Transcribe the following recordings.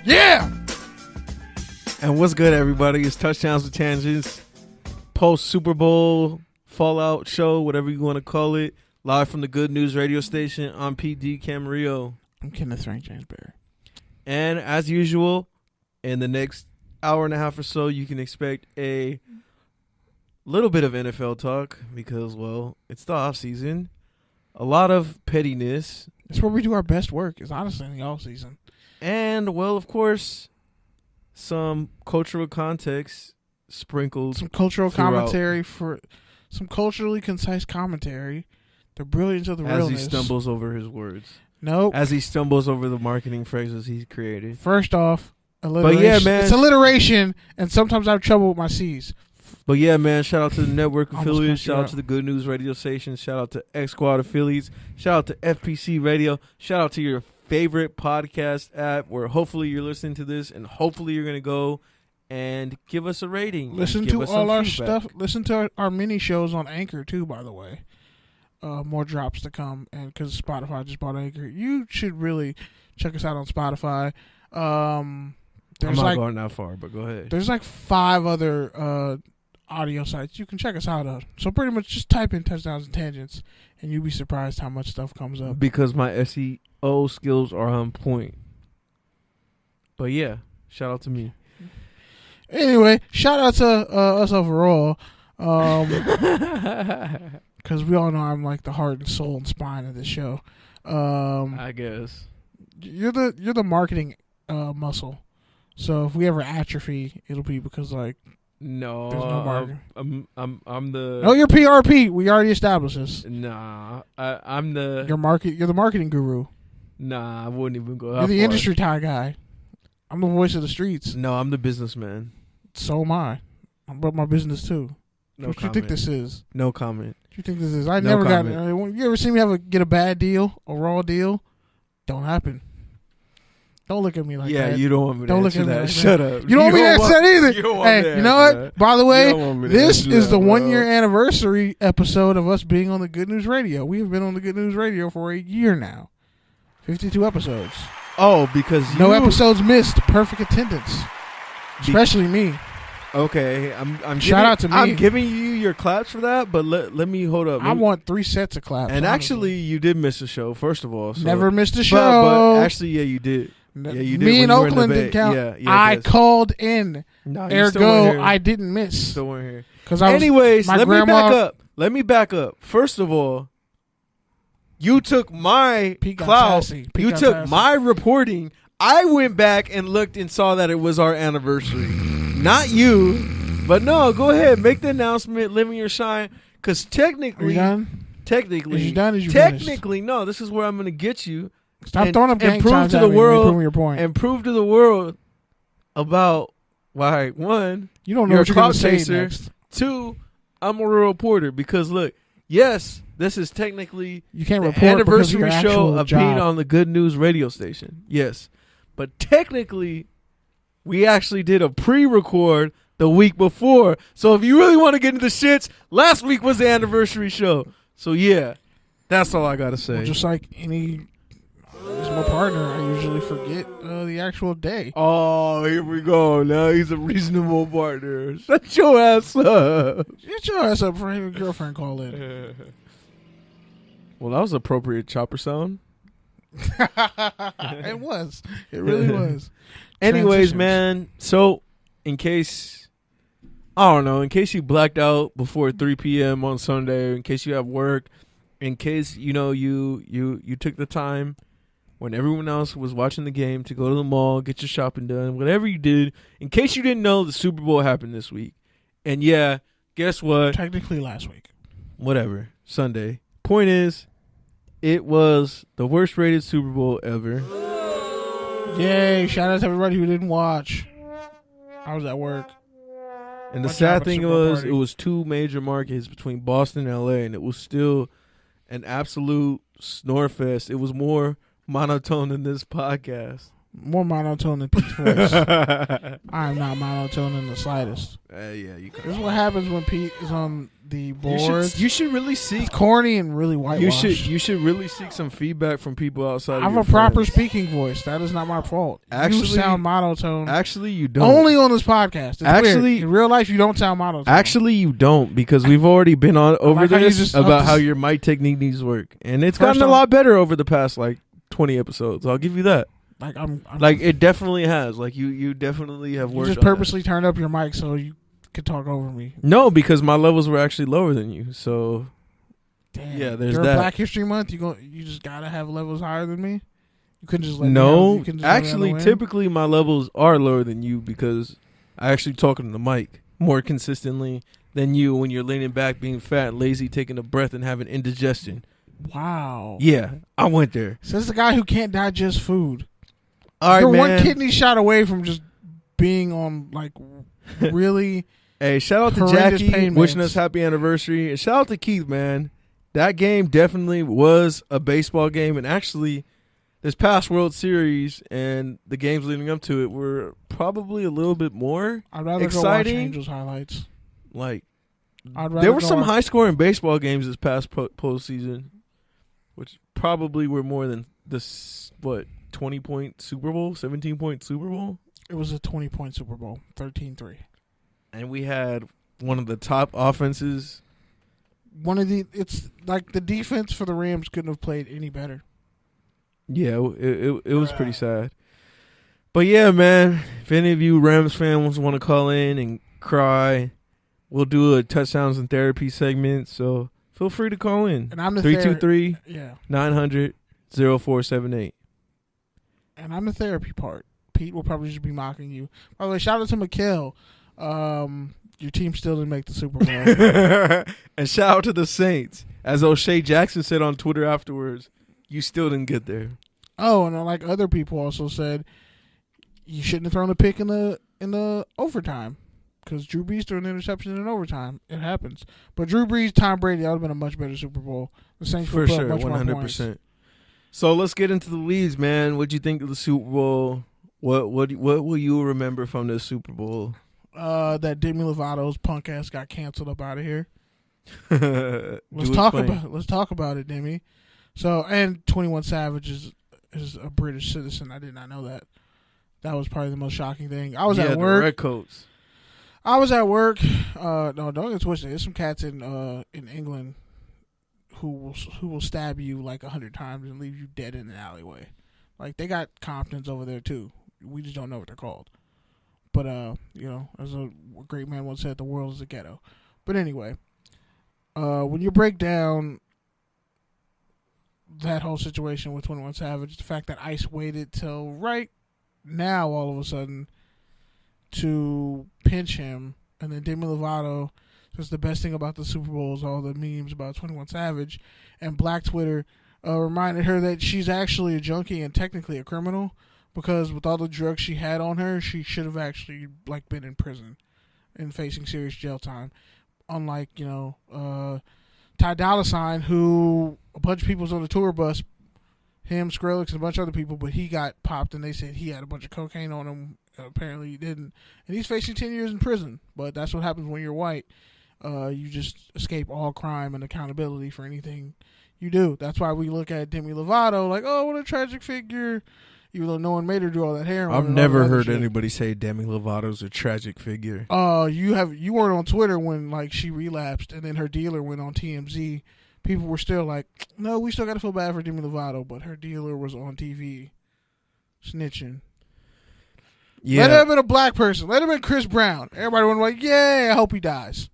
Yeah! And what's good, everybody? It's Touchdowns with Tangents, post Super Bowl fallout show, whatever you want to call it, live from the Good News radio station. I'm PD Camarillo. I'm Kenneth Frank Jansberry. And as usual, in the next hour and a half or so, you can expect a little bit of NFL talk because, well, it's the off season. A lot of pettiness. It's where we do our best work, is honestly in the off season. And, well, of course, some cultural context sprinkled. Some cultural throughout. commentary for some culturally concise commentary. The brilliance of the As realness. he stumbles over his words. Nope. As he stumbles over the marketing phrases he's created. First off, alliteration. But yeah, man. It's alliteration, and sometimes I have trouble with my C's. But yeah, man, shout out to the network Almost affiliates. cussed you Shout out out. to the Good News radio station. Shout out to X Squad affiliates. Shout out to FPC Radio. Shout out to your favorite podcast app where hopefully you're listening to this and hopefully you're going to go and give us a rating. Listen Give to us all some our feedback. stuff. Listen to our mini shows on Anchor, too, by the way. More drops to come, and because Spotify just bought Anchor. You should really check us out on Spotify. I'm There's not like going that far, but go ahead. There's like 5 other audio sites you can check us out on. So pretty much just type in Touchdowns and Tangents, and you'll be surprised how much stuff comes up. Because my SEO skills are on point. But yeah, shout out to me. Anyway, shout out to us overall, because we all know I'm like the heart and soul and spine of this show. I guess. You're the marketing muscle. So if we ever atrophy, it'll be because like No, there's no marketing. I'm the. No, you're PRP. We already established this. Nah, I'm the. You're the marketing guru. Nah, I wouldn't even go. You're the industry tie guy. I'm the voice of the streets. No, I'm the businessman. So am I. I'm about my business too. No what comment. you think this is? No comment. What you think this is? I No never got comment. it. You ever see me get a bad deal, a raw deal? Don't happen. Don't look at me like Yeah, that. you don't want me to Don't look answer at me that. like that. Shut up. You don't want me to answer that either. You don't want me to Hey, you know answer what? that. By the You way, don't want me to this answer is that, the bro. 1-year anniversary episode of us being on the Good News Radio. We have been on the Good News Radio for a year now. 52 episodes. Oh, because No you... episodes missed. Perfect attendance. Especially me. Okay, I'm Shout out to me. I'm giving you your claps for that, but let me hold up. I want 3 sets of claps. And honestly. actually, you did miss a show. First of all, so. Never missed a show. But actually, yeah, you did. Yeah, you did. Me when and you were in the Oakland Bay. didn't count. Yeah, I yes. called in. No, you still weren't Ergo, here. I didn't miss. Still weren't here. Because Anyways, my let grandma, me back up. Let me back up. First of all, you took my Pete got clout. sassy. Pete You got took sassy. my reporting. I went back and looked and saw that it was our anniversary. Not you. But no, go ahead. Make the announcement. Live in your shine. Because Are technically, you done? technically, Is you done? Is you finished? technically, no, this is where I'm going to get you. Stop and- throwing up and gang prove signs to at the me world- and proving your point. And prove to the world about why, one, You don't know you're what a you're going clout to say chaser. next. 2, I'm a real reporter. Because look, yes, this is technically You can't the report because of your anniversary show actual of job. being on the Good News radio station. Yes. But technically, we actually did a pre-record the week before. So if you really want to get into the shits, last week was the anniversary show. So yeah, that's all I got to say. Well, just like any reasonable partner, I usually forget the actual day. Oh, here we go. Now he's a reasonable partner. Shut your ass up. Get your ass up for having a girlfriend call in. Well, that was appropriate chopper sound. It was. It really was. Anyways, Transitions. man, so in case, I don't know, in case you blacked out before 3 p.m. on Sunday, in case you have work, in case, you know, you took the time when everyone else was watching the game to go to the mall, get your shopping done, whatever you did, in case you didn't know, the Super Bowl happened this week. And yeah, guess what? Technically last week. Whatever, Sunday. Point is, it was the worst rated Super Bowl ever. Yay, shout out to everybody who didn't watch. I was at work. And the Much sad job at thing Super Bowl was, party. it was 2 major markets between Boston and LA, and it was still an absolute snore fest. It was more monotone than this podcast. More monotone than Pete's voice. I am not monotone in the slightest. Yeah, you This is what happens when Pete is on the board. You should really seek. It's corny and really whitewashed. You should really seek some feedback from people outside. I have a proper speaking voice. That is not my fault. Actually, you sound monotone. Actually, you don't. Only on this podcast. It's actually, weird. In real life, you don't sound monotone. Actually, you don't, because we've already been over like this about how your mic technique needs work, and it's gotten a lot better over the past 20 episodes. I'll give you that. I'm it definitely has. You definitely have worked. You just purposely turned up your mic so you could talk over me. No, because my levels were actually lower than you. So, damn. Yeah, there's During that. Black History Month, you just gotta have levels higher than me. You couldn't just let no. me have, Actually, typically my levels are lower than you because I actually talk into the mic more consistently than you when you're leaning back, being fat, lazy, taking a breath, and having indigestion. Wow. Yeah, I went there. Says the guy who can't digest food. All right, You're man. one kidney shot away from just being on really. Hey, shout out to Jackie wishing us happy anniversary, and shout out to Keith, man. That game definitely was a baseball game, and actually, this past World Series and the games leading up to it were probably a little bit more I'd rather exciting. go watch Angels highlights. There were some high-scoring baseball games this past postseason, which probably were more than this 20-point Super Bowl, 17-point Super Bowl. It was a 20-point Super Bowl, 13-3. And we had one of the top offenses. It's like the defense for the Rams couldn't have played any better. Yeah, it was pretty sad. But yeah, man, if any of you Rams fans want to call in and cry, we'll do a touchdowns and therapy segment. So feel free to call in. And I'm the 323-900-0478. And I'm the therapy part. Pete will probably just be mocking you. By the way, shout out to Mikhail. Your team still didn't make the Super Bowl. And shout out to the Saints. As O'Shea Jackson said on Twitter afterwards, you still didn't get there. Oh, and like other people also said, you shouldn't have thrown a pick in the overtime because Drew Brees threw an interception in overtime. It happens. But Drew Brees, Tom Brady, that would have been a much better Super Bowl. The Saints for would put sure, up much 100%. more points. So let's get into the leads, man. What'd you think of the Super Bowl? What will you remember from the Super Bowl? That Demi Lovato's punk ass got canceled up out of here. Let's talk about it, Demi. So, and 21 Savage is a British citizen. I did not know that. That was probably the most shocking thing. I was at work. The Redcoats. I was at work. No, don't get twisted. There's some cats in England who will stab you 100 times and leave you dead in an alleyway. Like, they got Comptons over there too. We just don't know what they're called. But as a great man once said, the world is a ghetto. But anyway, when you break down that whole situation with 21 Savage, the fact that ICE waited till right now all of a sudden to pinch him, and then Demi Lovato says the best thing about the Super Bowl is all the memes about 21 Savage, and Black Twitter reminded her that she's actually a junkie and technically a criminal because with all the drugs she had on her, she should have actually been in prison and facing serious jail time. Unlike Ty Dolla $ign, who a bunch of people was on the tour bus, him, Skrillex, and a bunch of other people, but he got popped and they said he had a bunch of cocaine on him. Apparently he didn't. And he's facing 10 years in prison. But that's what happens when you're white. You just escape all crime and accountability for anything you do. That's why we look at Demi Lovato like, oh, what a tragic figure. Even though no one made her do all that heroin. I've never heard anybody say Demi Lovato's a tragic figure. You weren't on Twitter when she relapsed and then her dealer went on TMZ. People were still like, no, we still got to feel bad for Demi Lovato, but her dealer was on TV snitching. Yeah. Let it have been a black person. Let it have been Chris Brown. Everybody went like, yeah, I hope he dies.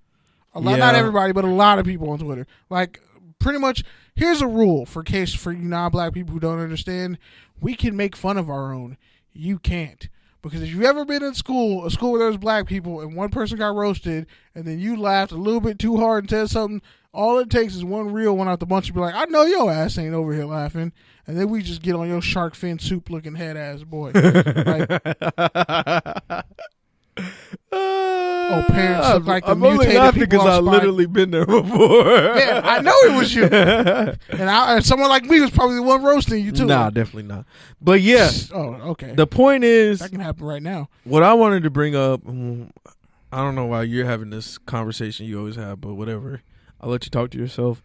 Not everybody, but a lot of people on Twitter. Pretty much, here's a rule for you non-black people who don't understand. We can make fun of our own. You can't. Because if you've ever been in a school where there's black people, and one person got roasted, and then you laughed a little bit too hard and said something, all it takes is one real one out the bunch to be like, I know your ass ain't over here laughing. And then we just get on your shark fin soup looking head ass boy. parents look like the I'm only mutated laughing people because on I've Spy. literally been there before. Yeah, I know it was you. And someone like me was probably the one roasting you too. Nah, definitely not. But yeah, Oh, okay. the point is, That can happen right now. what I wanted to bring up, I don't know why you're having this conversation you always have, but whatever. I'll let you talk to yourself.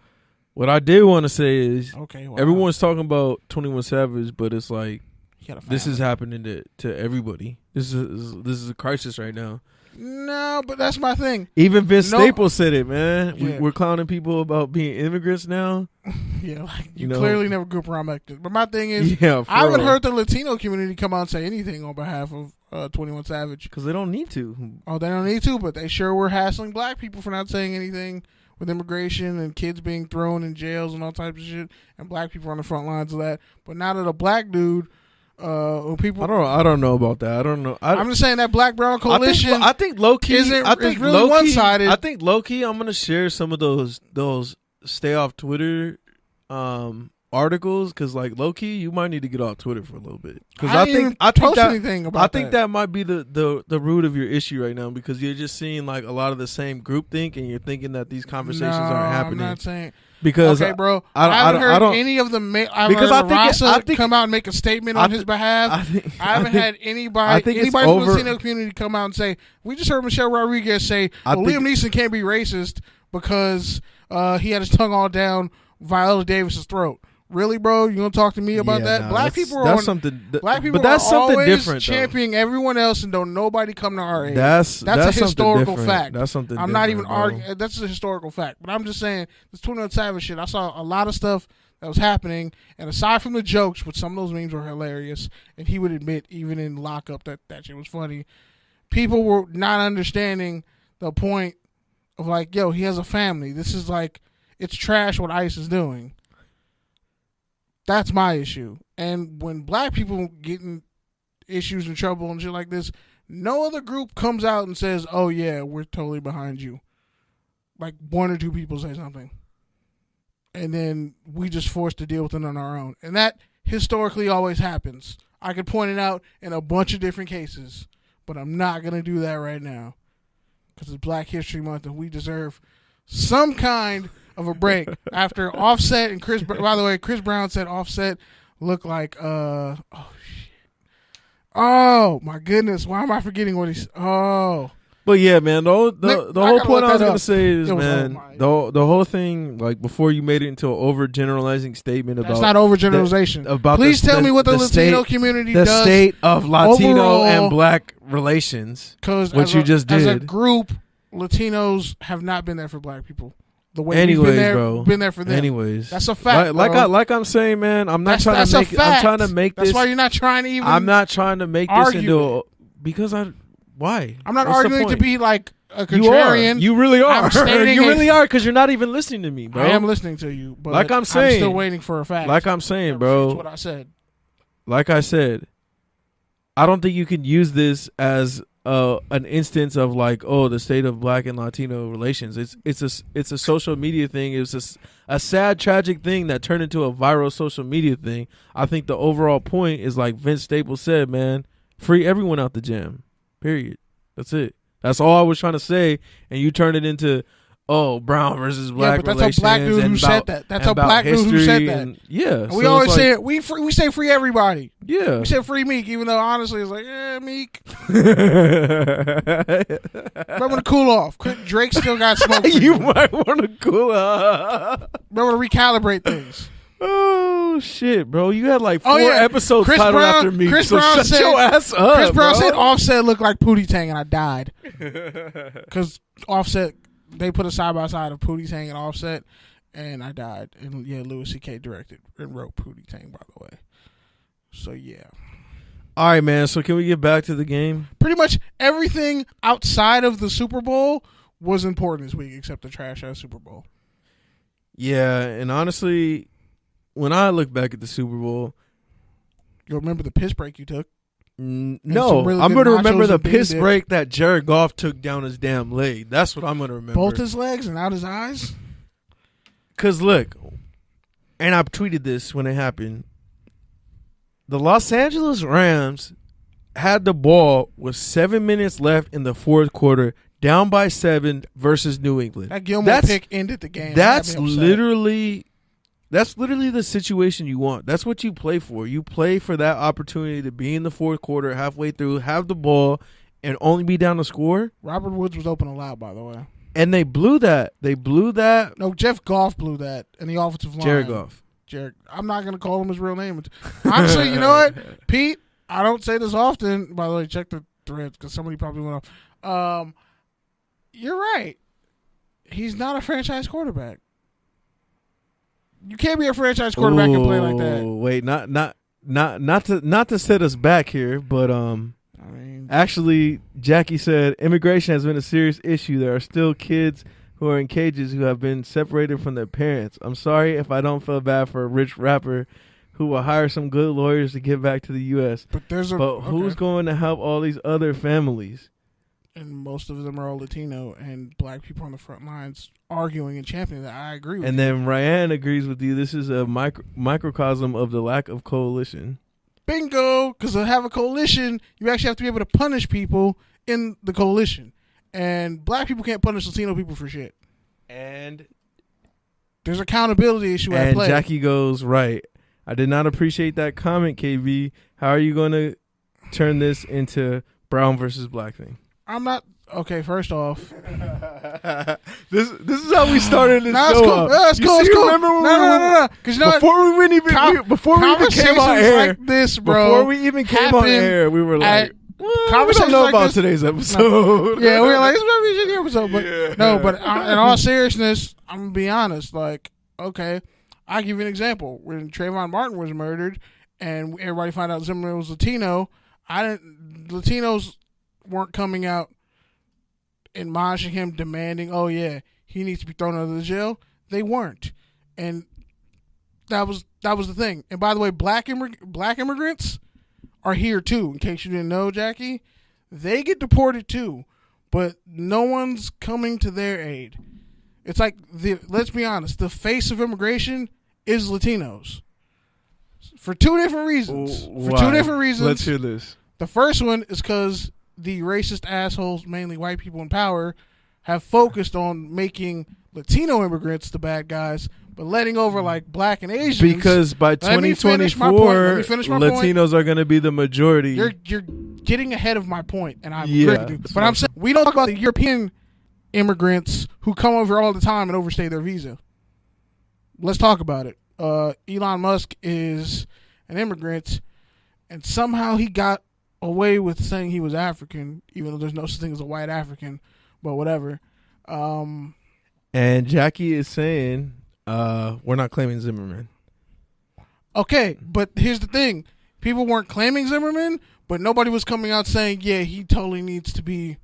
What I did want to say is, Okay. Wow. everyone's talking about 21 Savage, but it's like, He got a this is family. happening to everybody. This is a crisis right now. No, but that's my thing. Even Vince No. Staples said it, man. Yeah. We're clowning people about being immigrants now. Yeah, like you You know. clearly never grew up around Mexicans. But my thing is, Yeah, I haven't heard the Latino community come out and say anything on behalf of 21 Savage. because they don't need to. Oh, they don't need to, but they sure were hassling black people for not saying anything with immigration and kids being thrown in jails and all types of shit, and black people on the front lines of that. But now that a black dude, people, I don't know about that. I don't know. I'm just saying that black brown coalition. I think low key isn't- I think is really low-key- one-sided. I think low key I'm gonna share some of those stay off Twitter articles because like low key you might need to get off Twitter for a little bit because I think anything about that might be the root of your issue right now because you're just seeing like a lot of the same groupthink and you're thinking that these conversations aren't happening. I'm not saying. Because Okay, bro. I haven't heard don't- any of the. I've because heard I Rasa think come out and make a statement on his behalf. I haven't had anybody it's from the over- Latino community come out and say, we just heard Michelle Rodriguez say, well, Liam Neeson can't be racist because he had his tongue all down Viola Davis's throat. Really, bro? You gonna talk to me about that? Black people are something. Black people but that's are something always different. championing everyone else and don't nobody come to our aid. That's a something historical different. fact. That's something. I'm not even different, bro. arguing. That's a historical fact. But I'm just saying, this 21 Savage shit, I saw a lot of stuff that was happening. And aside from the jokes, which some of those memes were hilarious, and he would admit, even in lockup, that shit was funny, people were not understanding the point of like, yo, he has a family. This is like, it's trash what ICE is doing. That's my issue. And when black people get in issues and trouble and shit like this, no other group comes out and says, oh yeah, we're totally behind you. Like one or two people say something. And then we just forced to deal with it on our own. And that historically always happens. I could point it out in a bunch of different cases, but I'm not going to do that right now. Because it's Black History Month and we deserve some kind of a break. After Offset and Chris, by the way, Chris Brown said Offset looked like, oh my goodness, why am I forgetting what he's, But yeah, man, the whole gotta point look I was that gonna up. say is, It was man, over the whole thing, like before you made it into an overgeneralizing statement that's about not overgeneralization. Please tell me what the Latino community the does. state of Latino overall, and Black relations, Because which you just as a did. group, Latinos have not been there for black people. The way Anyways, we've been there, bro. been there for them. Anyways, That's a fact. like I'm saying, man, I'm not trying to make. I'm trying to make That's this. why you're not trying to even. I'm not trying to make this argue into because I. Why? I'm not What's the arguing to point? be like a You are. contrarian. You really are. I'm stating You a- really are because you're not even listening to me, bro. I am listening to you, but Like I'm saying. still waiting for a fact. Like I'm saying, That's bro. what I said. Like I said, I don't think you can use this as an instance of like, oh, the state of Black and Latino relations. It's a social media thing. It was a sad, tragic thing that turned into a viral social media thing. I think the overall point is like Vince Staples said, man, free everyone out the gym. Period. That's it. That's all I was trying to say, and you turned it into, oh, Brown versus Black but that's relations. a black dude and who said about- that. That's and a about black dude who history said that. and- yeah. And so we always it's say like, it. We say free everybody. yeah. We said free Meek, even though honestly it's like, Meek. Remember to cool off. Drake still got smoke. You might want to cool up. Remember to recalibrate things. Oh shit, bro! You had like 4 Oh, yeah. episodes Chris titled Brown- after me. Chris so Brown shut said- your ass up. Chris Brown bro. said Offset looked like Pootie Tang, and I died because Offset, they put a side by side of Pootie Tang and Offset, and I died. And yeah, Louis C.K. directed and wrote Pootie Tang, by the way. So yeah, All right, man. So can we get back to the game? pretty much everything outside of the Super Bowl was important this week, except the trash ass Super Bowl. Yeah, and honestly, when I look back at the Super Bowl, You remember the piss break you took? no, some really I'm good going to remember nachos the and bean piss dip. break that Jared Goff took down his damn leg. That's what I'm going to remember. Both his legs and out his eyes. Because look, and I tweeted this when it happened. The Los Angeles Rams had the ball with 7 minutes left in the fourth quarter, down by 7 versus New England. That Gilmore pick ended the game. That's literally the situation you want. That's what you play for. You play for that opportunity to be in the fourth quarter, halfway through, have the ball, and only be down to score. Robert Woods was open a lot, by the way. And they blew that. No, Jeff Goff blew that in the offensive line. Jared Goff. I'm not going to call him his real name. Honestly, you know what? Pete, I don't say this often. By the way, check the threads because somebody probably went off. You're right. He's not a franchise quarterback. You can't be a franchise quarterback and play like that. Wait, not to set us back here, but actually, Jackie said immigration has been a serious issue. There are still kids who are in cages who have been separated from their parents. I'm sorry if I don't feel bad for a rich rapper who will hire some good lawyers to get back to the U.S. But who's going to help all these other families? And most of them are all Latino and black people on the front lines arguing and championing that. I agree with you. And then Ryan agrees with you. This is a microcosm of the lack of coalition. Bingo! Because to have a coalition, you actually have to be able to punish people in the coalition. And black people can't punish Latino people for shit. And there's accountability issue at play. And Jackie goes, right. I did not appreciate that comment, KB. How are you going to turn this into brown versus black thing? I'm not. Okay, first off. This is how we started this show. Cool. That's cool. It's cool. Remember when no. Because you know before we even came on air, like this, bro. Before we even came on air, we were like, we don't know about today's episode. No. Yeah, we were like, this might be a shitty episode. But no, but in all seriousness, I'm gonna be honest. Like, okay, I'll give you an example. When Trayvon Martin was murdered, and everybody found out Zimmerman was Latino, Latinos weren't coming out admonishing him, demanding, oh yeah, he needs to be thrown out of the jail. They weren't, and that was the thing. And by the way, black immigrants are here too. In case you didn't know, Jackie, they get deported too, but no one's coming to their aid. It's like let's be honest, the face of immigration is Latinos for two different reasons. Let's hear this. The first one is because the racist assholes, mainly white people in power, have focused on making Latino immigrants the bad guys, but letting over like black and Asians. Because by 2024, Latinos are going to be the majority. You're getting ahead of my point, and I'm agree. But I'm saying we don't talk about the European immigrants who come over all the time and overstay their visa. Let's talk about it. Elon Musk is an immigrant, and somehow he got away with saying he was African, even though there's no such thing as a white African, but whatever. And Jackie is saying we're not claiming Zimmerman. Okay, but here's the thing. People weren't claiming Zimmerman, but nobody was coming out saying, yeah, he totally needs to be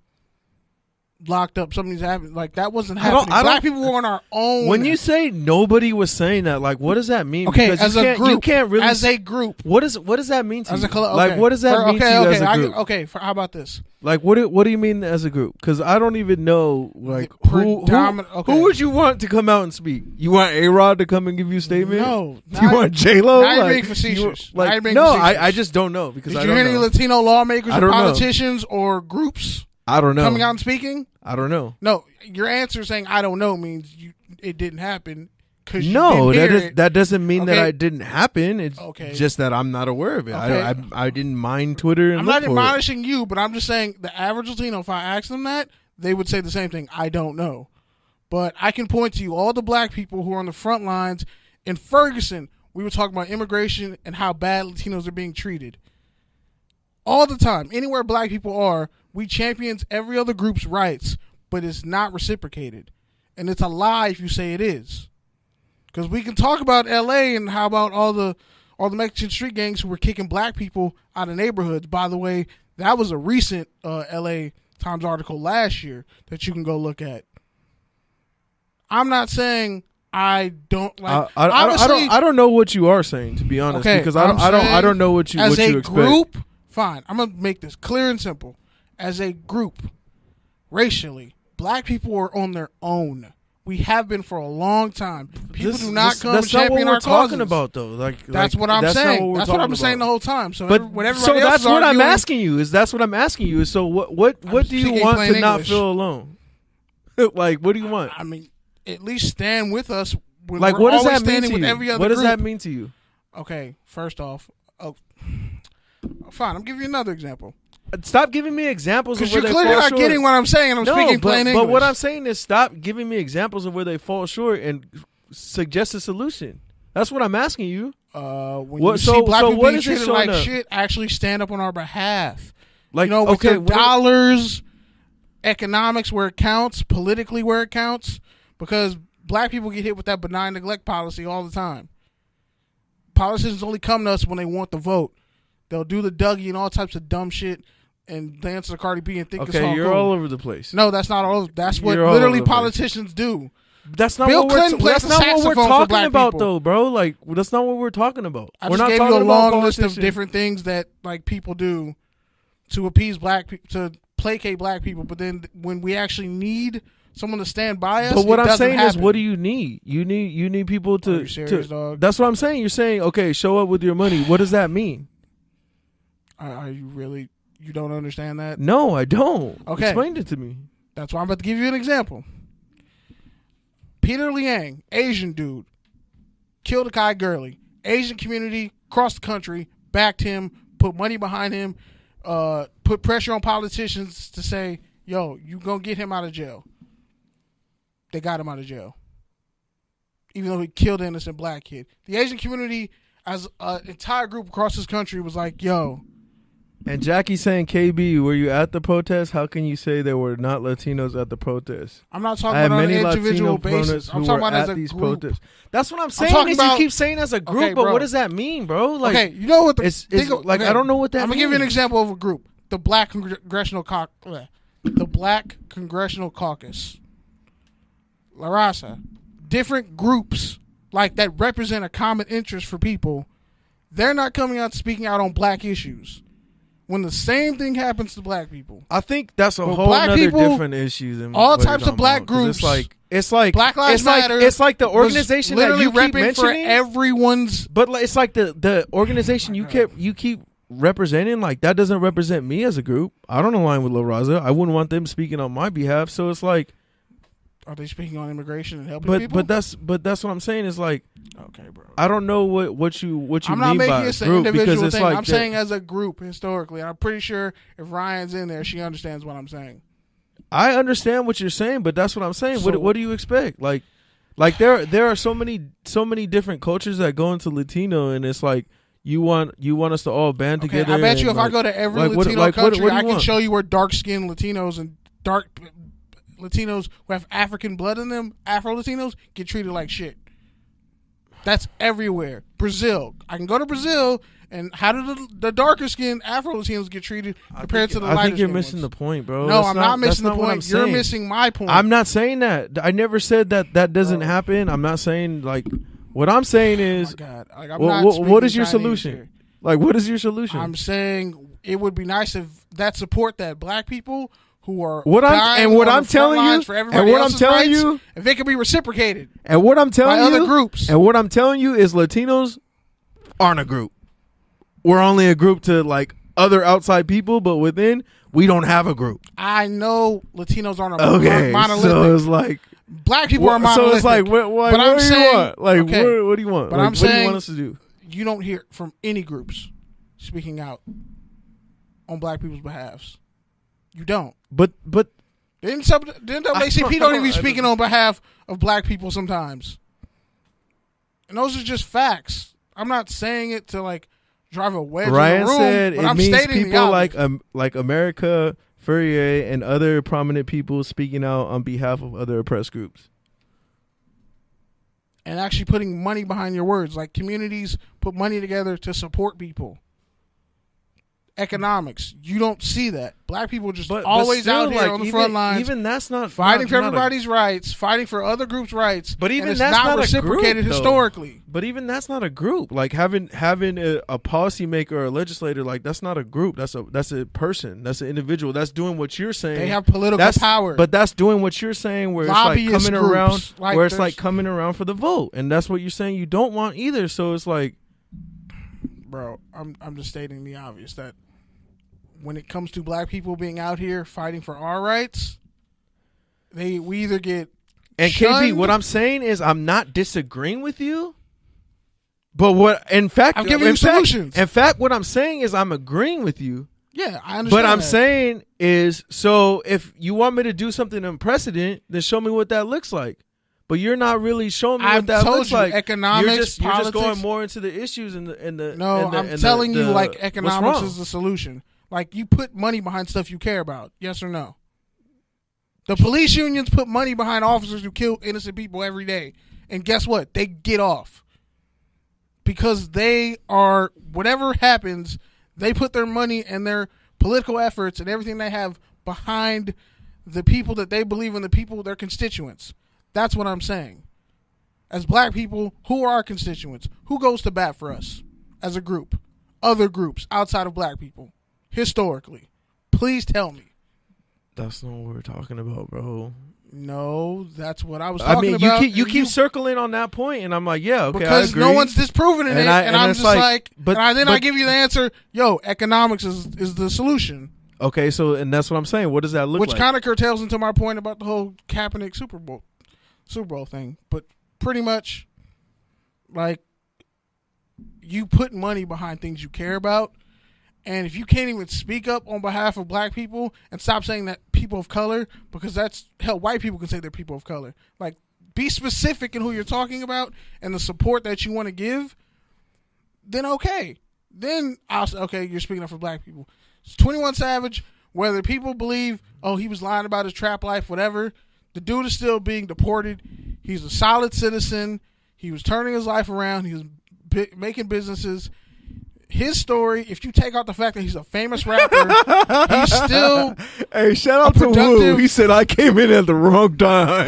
locked up. Something's happened. Like, that wasn't happening. Black people were on our own. When you say nobody was saying that, like, what does that mean? Okay, because as a group. You can't really. As a group. What does that mean to as you? Okay. Like, what does that mean to you as a group? How about this? Like, what do you mean as a group? Because I don't even know, like, who would you want to come out and speak? You want A-Rod to come and give you a statement? No. You want J-Lo? Now you're being facetious. I just don't know. Because Did you hear any Latino lawmakers or politicians or groups? I don't know. Coming out and speaking? I don't know. No, your answer saying I don't know means it didn't happen. That doesn't mean that it didn't happen. It's just that I'm not aware of it. Okay. I didn't mind Twitter. And I'm not admonishing you, but I'm just saying the average Latino, if I asked them that, they would say the same thing. I don't know. But I can point to you all the black people who are on the front lines. In Ferguson, we were talking about immigration and how bad Latinos are being treated. All the time. Anywhere black people are, we champions every other group's rights, but it's not reciprocated. And it's a lie if you say it is. Because we can talk about L.A. and how about all the Mexican street gangs who were kicking black people out of neighborhoods. By the way, that was a recent L.A. Times article last year that you can go look at. I'm not saying I don't like. I don't know what you are saying, to be honest, because I don't know what you expect. As a group, fine. I'm gonna make this clear and simple. As a group, racially, black people are on their own. We have been for a long time. People This- do not this- come that's and champion not our what we're talking causes. about, though. Like That's like, what I'm that's saying. Not what That's we're what I'm talking saying the about. whole time. So But when everybody so else that's is what I'm arguing- asking you. That's what I'm asking you. Is so what I'm do you speaking want plain to not English. feel alone? Like, what do you want? I mean, at least stand with us. When Like, we're what does always that mean standing to with you? every other What does group. that mean to you? Okay, first off, fine. I'm giving you another example. Stop giving me examples of Because where you're they clearly fall not short. getting what I'm saying, and I'm speaking plain English. But what I'm saying is stop giving me examples of where they fall short and suggest a solution. That's what I'm asking you. When What- you so- see black so people what being is it treated showing like up? shit, actually stand up on our behalf. Like, You know, with okay, their what- dollars, economics where it counts, politically where it counts, because black people get hit with that benign neglect policy all the time. Politicians only come to us when they want the vote. They'll do the Dougie and all types of dumb shit and dance to Cardi B and think it's okay, all you're cool. all over the place. No, that's not all. That's what You're all literally over the place. politicians do. That's not Bill what we're Clinton plays that's the not what we're saxophone for talking black about, people. though, bro. Like, that's not what we're talking about. I We're just not gave talking you a about long list of politicians. different things that like people do to appease black people, to placate black people. But then when we actually need someone to stand by us, But what it I'm doesn't saying happen. is, what do you need? You need people to. Are you serious, dog? That's what I'm saying. You're saying, okay, show up with your money. What does that mean? Are you really? You don't understand that? No, I don't. Okay. Explain it to me. That's why I'm about to give you an example. Peter Liang, Asian dude, killed a guy Gurley. Asian community across the country backed him, put money behind him, put pressure on politicians to say, yo, you gonna get him out of jail. They got him out of jail. Even though he killed an innocent black kid. The Asian community as an entire group across this country was like, yo. And Jackie saying, KB, were you at the protest? How can you say there were not Latinos at the protest? I'm not I talking have about on an many individual Latino basis. opponents I'm who talking were about as at a these group. protests. That's what I'm saying. talking Is about- you keep saying as a group, Okay, but bro. what does that mean, bro? Like, Okay, you know what? it's like, I don't know what that I'm gonna give you an means. example of a group: the Black Congressional the Black Congressional Caucus, La Raza, different groups like that represent a common interest for people. They're not coming out speaking out on black issues. When the same thing happens to black people, I think that's a Well, whole black other people, different issue than all what you're types of talking black about, 'cause groups, It's like Black Lives Matter. It's like the was organization that literally you keep repping for mentioning. everyone's. But like, it's like the organization you keep representing. Like, that doesn't represent me as a group. I don't align with La Raza. I wouldn't want them speaking on my behalf. So it's like, Are they speaking on immigration and helping people? but that's what I'm saying is like, okay, bro. I don't know what you I'm not mean making by it an group, because individual it's thing. like I'm saying as a group historically. And I'm pretty sure if Ryan's in there, she understands what I'm saying. I understand what you're saying, but that's what I'm saying. So- What do you expect? Like there are so many different cultures that go into Latino, and it's like you want us to all band Okay, together. I bet you and, if I like, go to every like, what- Latino like, what- country, what do you I can want? show you where dark-skinned Latinos and dark Latinos who have African blood in them, Afro-Latinos, get treated like shit. That's everywhere. Brazil. I can go to Brazil, and how do the darker-skinned Afro-Latinos get treated compared to the lighter-skinned I think you're missing ones? the point, bro. No, That's I'm not missing the that's not what I'm point. You're saying. missing my point. I'm not saying that. I never said that doesn't Bro. happen. I'm not saying like. What I'm saying Oh is, my God. Like, I'm what, not what is speaking your Chinese solution? here. Like, what is your solution? I'm saying it would be nice if that support that black people who are What I'm- dying and what on I'm the front telling you- lines for everybody and what I'm else's telling rights, you- if it could be reciprocated and what I'm telling by you, other groups. and what I'm telling you is, Latinos aren't a group. We're only a group to like other outside people, but within we don't have a group. I know Latinos aren't a Okay, monolithic. so it's like. Black people are monolithic. So it's like, what But I'm do you saying- want? Like, okay. what do you want? But Like, I'm what do you saying- want us to do? You don't hear from any groups speaking out on black people's behalves. You don't. But Didn't NAACP don't even be speaking on behalf of black people sometimes. And those are just facts. I'm not saying it to like drive a wedge Ryan in the room, said but it I'm means stating the people obvious. like America Fourier and other prominent people speaking out on behalf of other oppressed groups. And actually putting money behind your words. Like communities put money together to support people. economics. You don't see that. Black people just But always still, out here like, on the front lines. Even that's not fighting for not a- everybody's rights, fighting for other groups' rights. But even and it's that's not a reciprocated group, though. historically. But even that's not a group. Like having a policymaker or a legislator, like that's not a group. That's a person. That's an individual. That's doing what you're saying. They have political power. But that's doing what you're saying, where Lobbyist it's like coming groups, around, like where it's there's- like coming around for the vote, and that's what you're saying you don't want either. So it's like, Bro, I'm just stating the obvious that when it comes to black people being out here fighting for our rights, we either get and shunned. KB, what I'm saying is I'm not disagreeing with you. But what, in fact, I'm giving you solutions. In fact, what I'm saying is I'm agreeing with you. Yeah, I understand. But I'm that. saying is, so if you want me to do something unprecedented, then show me what that looks like. But you're not really showing me I've what that told looks you, like. economics, you're just politics. going more into the issues and the. No, and I'm the, telling you, like what's economics wrong? is the solution. Like you put money behind stuff you care about. Yes or no? The police unions put money behind officers who kill innocent people every day, and guess what? They get off because they are whatever happens. They put their money and their political efforts and everything they have behind the people that they believe in, the people, their constituents. That's what I'm saying. As black people, who are our constituents? Who goes to bat for us as a group? Other groups outside of black people, historically. Please tell me. That's not what we're talking about, bro. No, that's what I was talking I mean, about. you keep circling on that point, and I'm like, yeah, okay, because I agree. no one's disproving it, and I'm it's just like, but I give you the answer. Yo, economics is the solution. Okay, so and that's what I'm saying. What does that look Which like? kind of curtails into my point about the whole Kaepernick Super Bowl thing. But pretty much, like, you put money behind things you care about, and if you can't even speak up on behalf of black people and stop saying that people of color, because that's hell, white people can say they're people of color. Like, be specific in who you're talking about and the support that you want to give. Then okay, then I'll say, okay, you're speaking up for black people. 21 Savage, whether people believe, oh, he was lying about his trap life, whatever, the dude is still being deported. He's a solid citizen. He was turning his life around. He was making businesses. His story, if you take out the fact that he's a famous rapper, he's still Hey, shout out to Wu. He said I came in at the wrong time.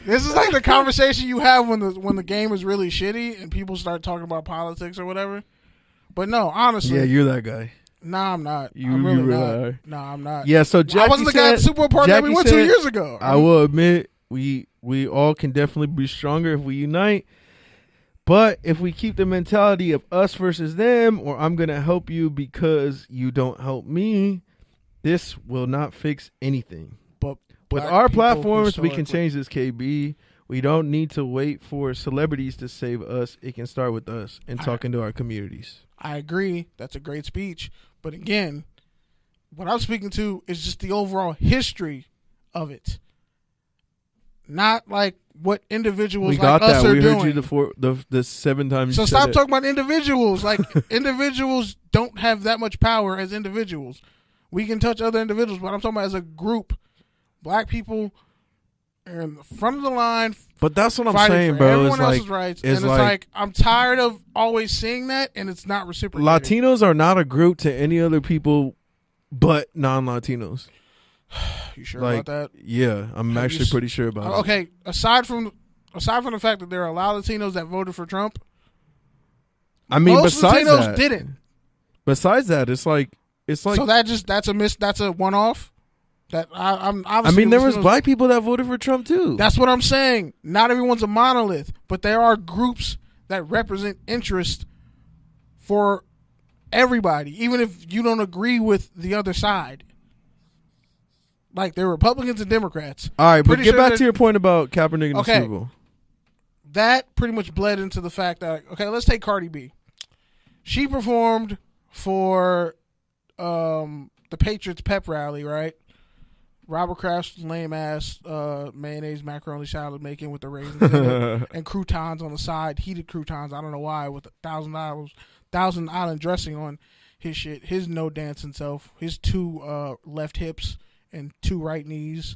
This is like the conversation you have when the game is really shitty and people start talking about politics or whatever. But no, honestly, Yeah, you're that guy. Nah, I'm not. You I'm really really not. are. Nah, I'm not. Yeah, so Jackie I wasn't the guy at the Super Bowl party that we Jackie went 2 said, years ago. I will admit, we all can definitely be stronger if we unite. But if we keep the mentality of us versus them, or I'm going to help you because you don't help me, this will not fix anything. But With black our people platforms, we can historically- change this, KB. We don't need to wait for celebrities to save us. It can start with us and talking to our communities. I agree. That's a great speech. But again, what I'm speaking to is just the overall history of it. Not like what individuals We like got us that. are We doing. heard you the 7 times. So you said stop it. talking about individuals. Like individuals don't have that much power as individuals. We can touch other individuals, but I'm talking about as a group. Black people are in the front of the line. But that's what I'm fighting saying, for bro. everyone It's else's like rights, it's and it's like I'm tired of always seeing that, and it's not reciprocated. Latinos are not a group to any other people but non-Latinos. You sure Like, about that? yeah, I'm Have actually you pretty sure about it. Okay, aside from the fact that there are a lot of Latinos that voted for Trump, I mean, most besides Latinos that, didn't. Besides that, it's like So that's a one off. That I'm I obviously mean, there was Latinos- black people that voted for Trump too. That's what I'm saying. Not everyone's a monolith, but there are groups that represent interest for everybody, even if you don't agree with the other side. Like there are Republicans and Democrats. All right, but Pretty get sure back that- to your point about Kaepernick and Okay. the Super Bowl. That pretty much bled into the fact that, okay, let's take Cardi B. She performed for the Patriots pep rally, right? Robert Kraft's lame ass mayonnaise macaroni salad making with the raisins in it, and croutons on the side, heated croutons. I don't know why, with Thousand Island dressing on his shit. His no dancing self, his 2 left hips and 2 right knees,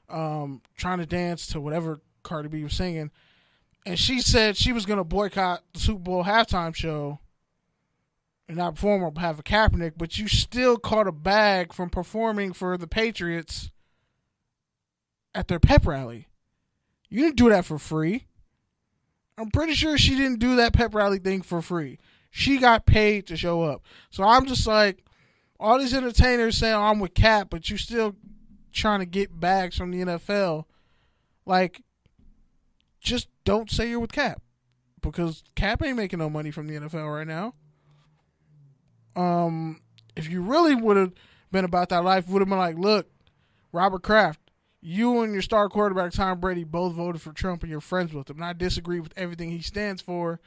trying to dance to whatever Cardi B was singing. And she said she was going to boycott the Super Bowl halftime show and not perform on behalf of Kaepernick, but you still caught a bag from performing for the Patriots at their pep rally. You didn't do that for free. I'm pretty sure she didn't do that pep rally thing for free. She got paid to show up. So I'm just like, all these entertainers saying, oh, I'm with Cap, but you still trying to get bags from the NFL. Like, just don't say you're with Cap. Because Cap ain't making no money from the NFL right now. If you really would have been about that life, would have been like, look, Robert Kraft, you and your star quarterback Tom Brady both voted for Trump and you're friends with him. And I disagree with everything he stands for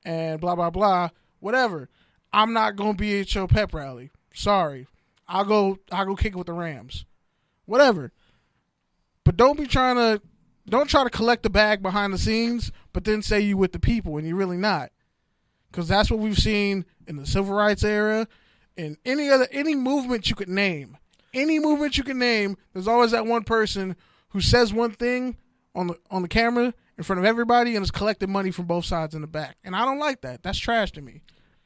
and blah, blah, blah. Whatever. I'm not going to be at your pep rally. Sorry. I'll go kick it with the Rams. Whatever. But don't try to collect the bag behind the scenes, but then say you with the people and you're really not. Because that's what we've seen in the civil rights era and any movement you could name. Any movement you can name, there's always that one person who says one thing on the camera in front of everybody and is collecting money from both sides in the back. And I don't like that. That's trash to me.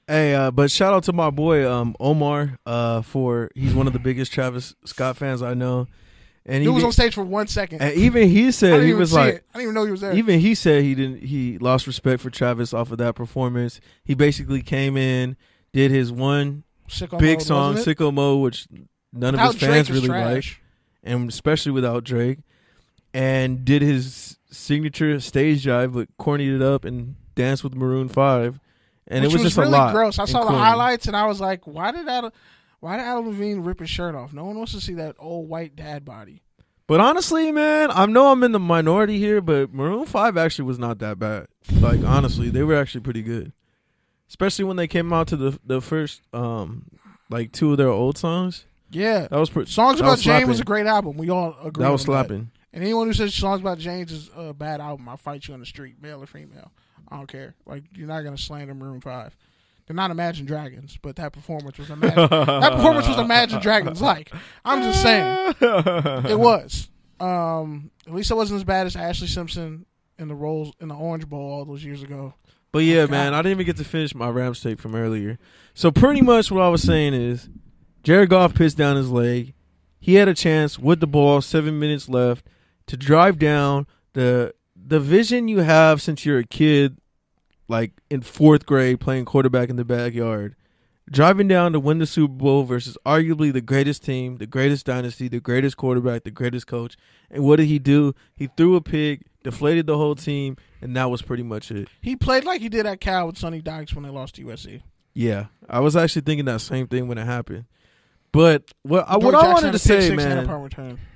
Hey, but shout out to my boy Omar he's one of the biggest Travis Scott fans I know. And he was on stage for 1 second. And even he said he was like, I didn't even know he was there. Even he said he lost respect for Travis off of that performance. He basically came in, did his one big song, Sicko Mode, which none of his fans really like, and especially without Drake, and did his signature stage jive, but cornied it up and danced with Maroon 5, and it was just really a lot. Gross. I saw the highlights and I was like, why did Adam Levine rip his shirt off? No one wants to see that old white dad body. But honestly, man, I know I'm in the minority here, but Maroon 5 actually was not that bad. Like, honestly, they were actually pretty good, especially when they came out to the first like two of their old songs. Yeah, that was Songs About Jane was a great album. We all agree. That was slapping. And anyone who says Songs About James is a bad album, I'll fight you on the street, male or female. I don't care. Like, you're not gonna slander Maroon 5. They're not Imagine Dragons, but that performance was Imagine Dragons like. I'm just saying, it was. At least it wasn't as bad as Ashley Simpson in the Orange Bowl all those years ago. But yeah, man, I didn't even get to finish my Rams take from earlier. So pretty much what I was saying is, Jared Goff pissed down his leg. He had a chance with the ball, 7 minutes left, to drive down. The vision you have since you're a kid, like in fourth grade, playing quarterback in the backyard, driving down to win the Super Bowl versus arguably the greatest team, the greatest dynasty, the greatest quarterback, the greatest coach. And what did he do? He threw a pick, deflated the whole team, and that was pretty much it. He played like he did at Cal with Sonny Dykes when they lost to USC. Yeah, I was actually thinking that same thing when it happened. But what I wanted to say, man,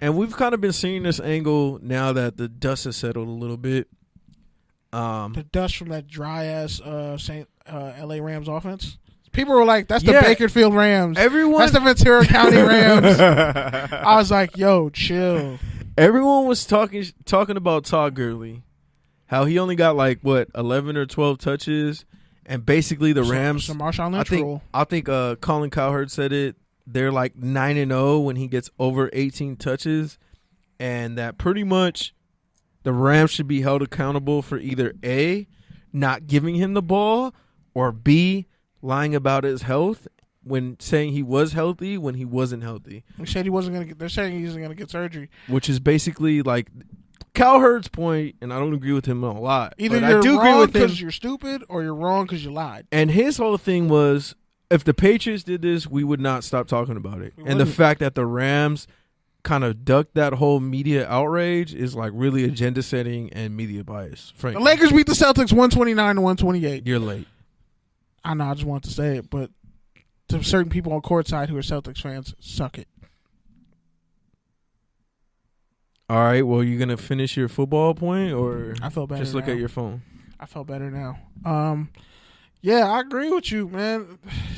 and we've kind of been seeing this angle now that the dust has settled a little bit. The dust from that dry-ass L.A. Rams offense. People were like, that's the Bakersfield Rams. That's the Ventura County Rams. I was like, yo, chill. Everyone was talking about Todd Gurley, how he only got 11 or 12 touches, and basically the Rams. Some Marshawn Lynch rule. I think Colin Cowherd said it. They're 9-0 when he gets over 18 touches, and that pretty much the Rams should be held accountable for either A, not giving him the ball, or B, lying about his health when saying he was healthy when he wasn't healthy. They said he wasn't going to get. They're saying he wasn't going to get surgery, which is basically Cowherd's point, and I don't agree with him a lot. Either you're wrong because you're stupid, or you're wrong because you lied. And his whole thing was, if the Patriots did this, we would not stop talking about it. And the fact that the Rams kind of ducked that whole media outrage is really agenda setting and media bias. Frankly. The Lakers beat the Celtics 129-128. You're late. I know, I just want to say it, but to certain people on courtside who are Celtics fans, suck it. All right, well, you going to finish your football point, or I feel better just look now. at your phone? I feel better now. Yeah, I agree with you, man.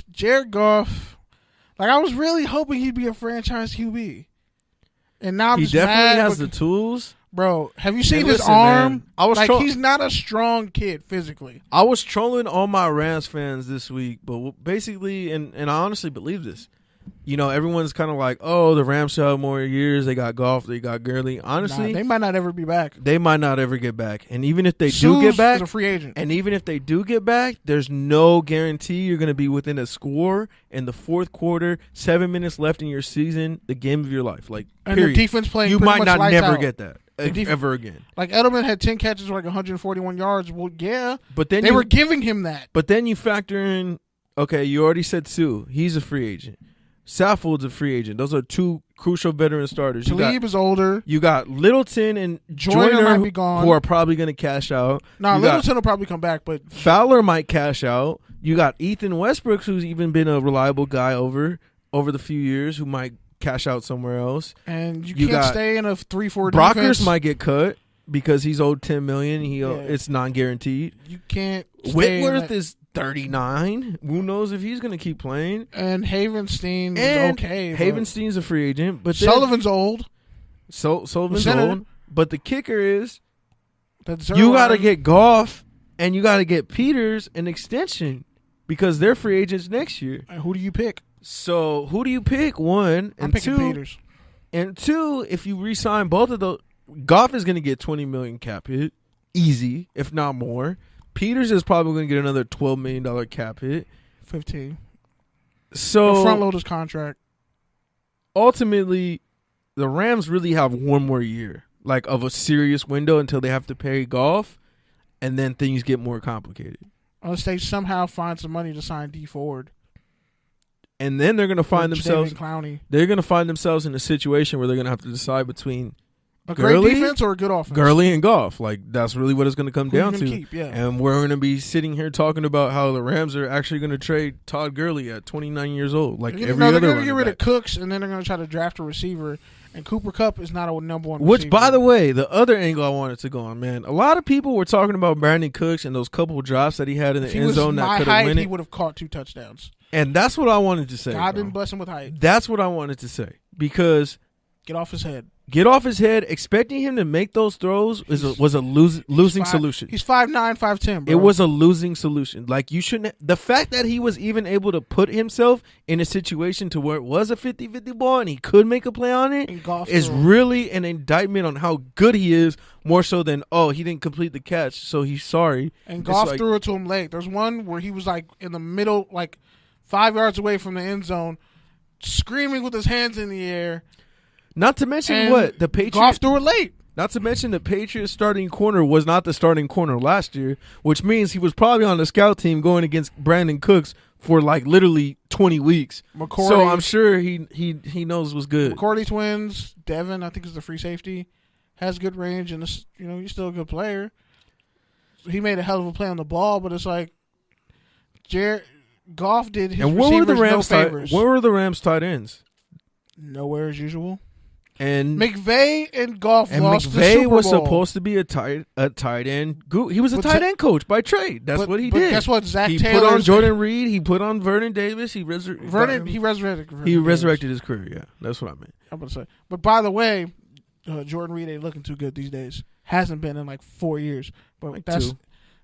Jared Goff, I was really hoping he'd be a franchise QB. And now I'm he just definitely mad has the tools. Bro, have you seen his arm? Man, he's not a strong kid physically. I was trolling all my Rams fans this week, but basically, and I honestly believe this, everyone's kind of like, oh, the Rams still have more years. They got Goff, they got Gurley. Honestly, they might not ever be back. They might not ever get back. And even if they do get back, is a free agent. And even if they do get back, there's no guarantee you're going to be within a score in the fourth quarter, 7 minutes left in your season, the game of your life. Like, and period. the defense playing you pretty might much not never out. get that ever again. Like Edelman had 10 catches for like 141 yards. Well, yeah, but then they were giving him that. But then you factor in, okay, you already said Sue. He's a free agent. Saffold's a free agent. Those are two crucial veteran starters. Talib is older. You got Littleton and Joyner might be gone. Who are probably going to cash out. Littleton will probably come back, but Fowler might cash out. You got Ethan Westbrook, who's even been a reliable guy over the few years, who might cash out somewhere else. And you can't stay in a 3-4 defense. defense. Might get cut because he's owed $10 million. It's non-guaranteed. You can't. Whitworth is 39. Who knows if he's going to keep playing? And Havenstein is okay. Havenstein's a free agent, but Sullivan's old. Sullivan's old. But the kicker is, that you got to get Goff and you got to get Peters an extension because they're free agents next year. And who do you pick? So who do you pick? One and I'm picking two. Peters. And two, if you re-sign both of those, Goff is going to get $20 million cap hit, easy, if not more. Peters is probably going to get another $12 million cap hit. 15. So the front load his contract. Ultimately, the Rams really have one more year, like of a serious window until they have to pay Goff, and then things get more complicated. Unless they somehow find some money to sign D Ford. And then they're going to find themselves. They're going to find themselves in a situation where they're going to have to decide between a great defense or a good offense. Gurley and Goff. Like, that's really what it's going to come down to. Keep, yeah. And we're going to be sitting here talking about how the Rams are actually going to trade Todd Gurley at 29 years old. Like every other. They're going to get rid of Cooks, and then they're going to try to draft a receiver. And Cooper Kupp is not a number one receiver. Which, by the way, the other angle I wanted to go on, man. A lot of people were talking about Brandon Cooks and those couple drops that he had in the end zone that could have won it. He would have caught 2 touchdowns. And that's what I wanted to say. God didn't bless him with height. That's what I wanted to say. Because get off his head. Expecting him to make those throws was a losing solution. He's 5'9", 5'10", bro. It was a losing solution. Like, you shouldn't. The fact that he was even able to put himself in a situation to where it was a 50-50 ball and he could make a play on it is really an indictment on how good he is, more so than, oh, he didn't complete the catch, so he's sorry. And Goff threw it to him late. There's one where he was like in the middle, like 5 yards away from the end zone, screaming with his hands in the air. Not to mention the Patriots. Goff threw it late. Not to mention the Patriots starting corner was not the starting corner last year, which means he was probably on the scout team going against Brandon Cooks for like literally 20 weeks. McCourty, so I'm sure he knows what's good. McCourty twins, Devin, I think is the free safety, has good range, and he's still a good player. So he made a hell of a play on the ball, but it's like Goff did his receivers no favors. Where were the Rams tight ends? Nowhere as usual. And McVay and Goff lost the Super McVay Bowl. was supposed to be a tight end. He was a tight end coach by trade. That's what he did. Guess what? Zach he Taylor put on Jordan Reed. He put on Vernon Davis. He resurrected his career. Yeah, that's what I meant. I'm gonna say. But by the way, Jordan Reed ain't looking too good these days. Hasn't been in like 4 years. But like that's 2.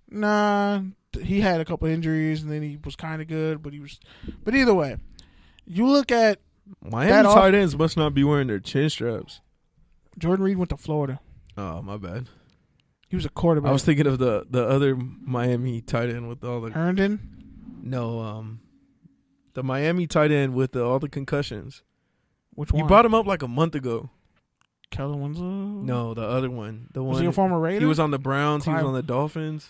Nah. He had a couple injuries and then he was kind of good. But either way, you look at. Miami tight ends must not be wearing their chin straps. Jordan Reed went to Florida. Oh, my bad. He was a quarterback. I was thinking of the other Miami tight end with all the Herndon. No, the Miami tight end with all the concussions. Which one? You brought him up like a month ago. Kellen Winslow. No, the other one. The was one. He a former Raider? He was on the Browns. He was on the Dolphins.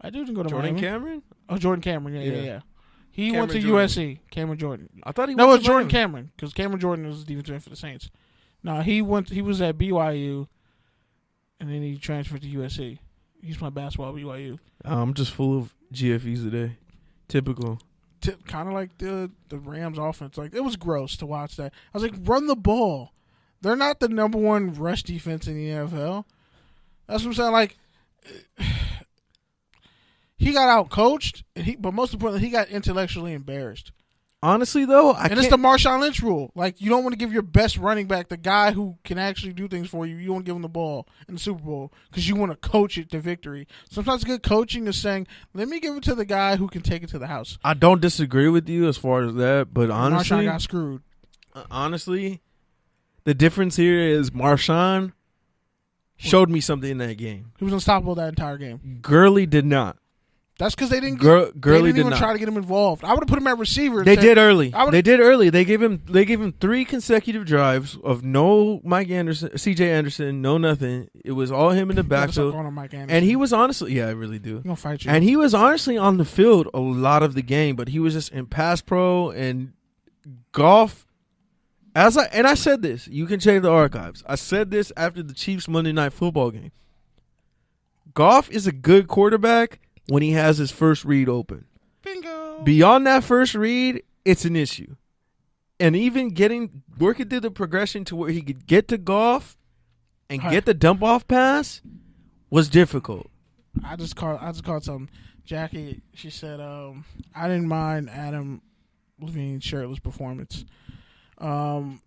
I didn't go to Jordan Miami. Cameron. Oh, Jordan Cameron. Yeah. He Cameron went to Jordan. USC. Cameron Jordan. I thought he No, it went was to Jordan Miami. Cameron because Cameron Jordan was the defensive end for the Saints. No, he was at BYU, and then he transferred to USC. He's playing basketball at BYU. I'm just full of GFEs today. Typical. Kind of like the Rams offense. Like, it was gross to watch that. I was like, run the ball. They're not the number one rush defense in the NFL. That's what I'm saying. Like, he got out coached, but most importantly, he got intellectually embarrassed. Honestly, though, and it's the Marshawn Lynch rule. Like, you don't want to give your best running back, the guy who can actually do things for you, you don't give him the ball in the Super Bowl because you want to coach it to victory. Sometimes good coaching is saying, let me give it to the guy who can take it to the house. I don't disagree with you as far as that, but honestly, Marshawn got screwed. Honestly, the difference here is Marshawn showed me something in that game. He was unstoppable that entire game. Gurley did not. That's because they didn't. Gurley they didn't did even not try to get him involved. I would have put him at receiver. They did early. They did early. They gave him 3 consecutive drives of no Mike Anderson, C.J. Anderson, no nothing. It was all him in the backfield. And he was honestly, yeah, I really do. He's gonna fight you. And he was honestly on the field a lot of the game, but he was just in pass pro and Goff. I said this. You can check the archives. I said this after the Chiefs Monday Night Football game. Goff is a good quarterback when he has his first read open. Bingo. Beyond that first read, it's an issue. And even working through the progression to where he could get to Goff and get the dump off pass was difficult. I just called something. Jackie, she said, I didn't mind Adam Levine's shirtless performance. Adam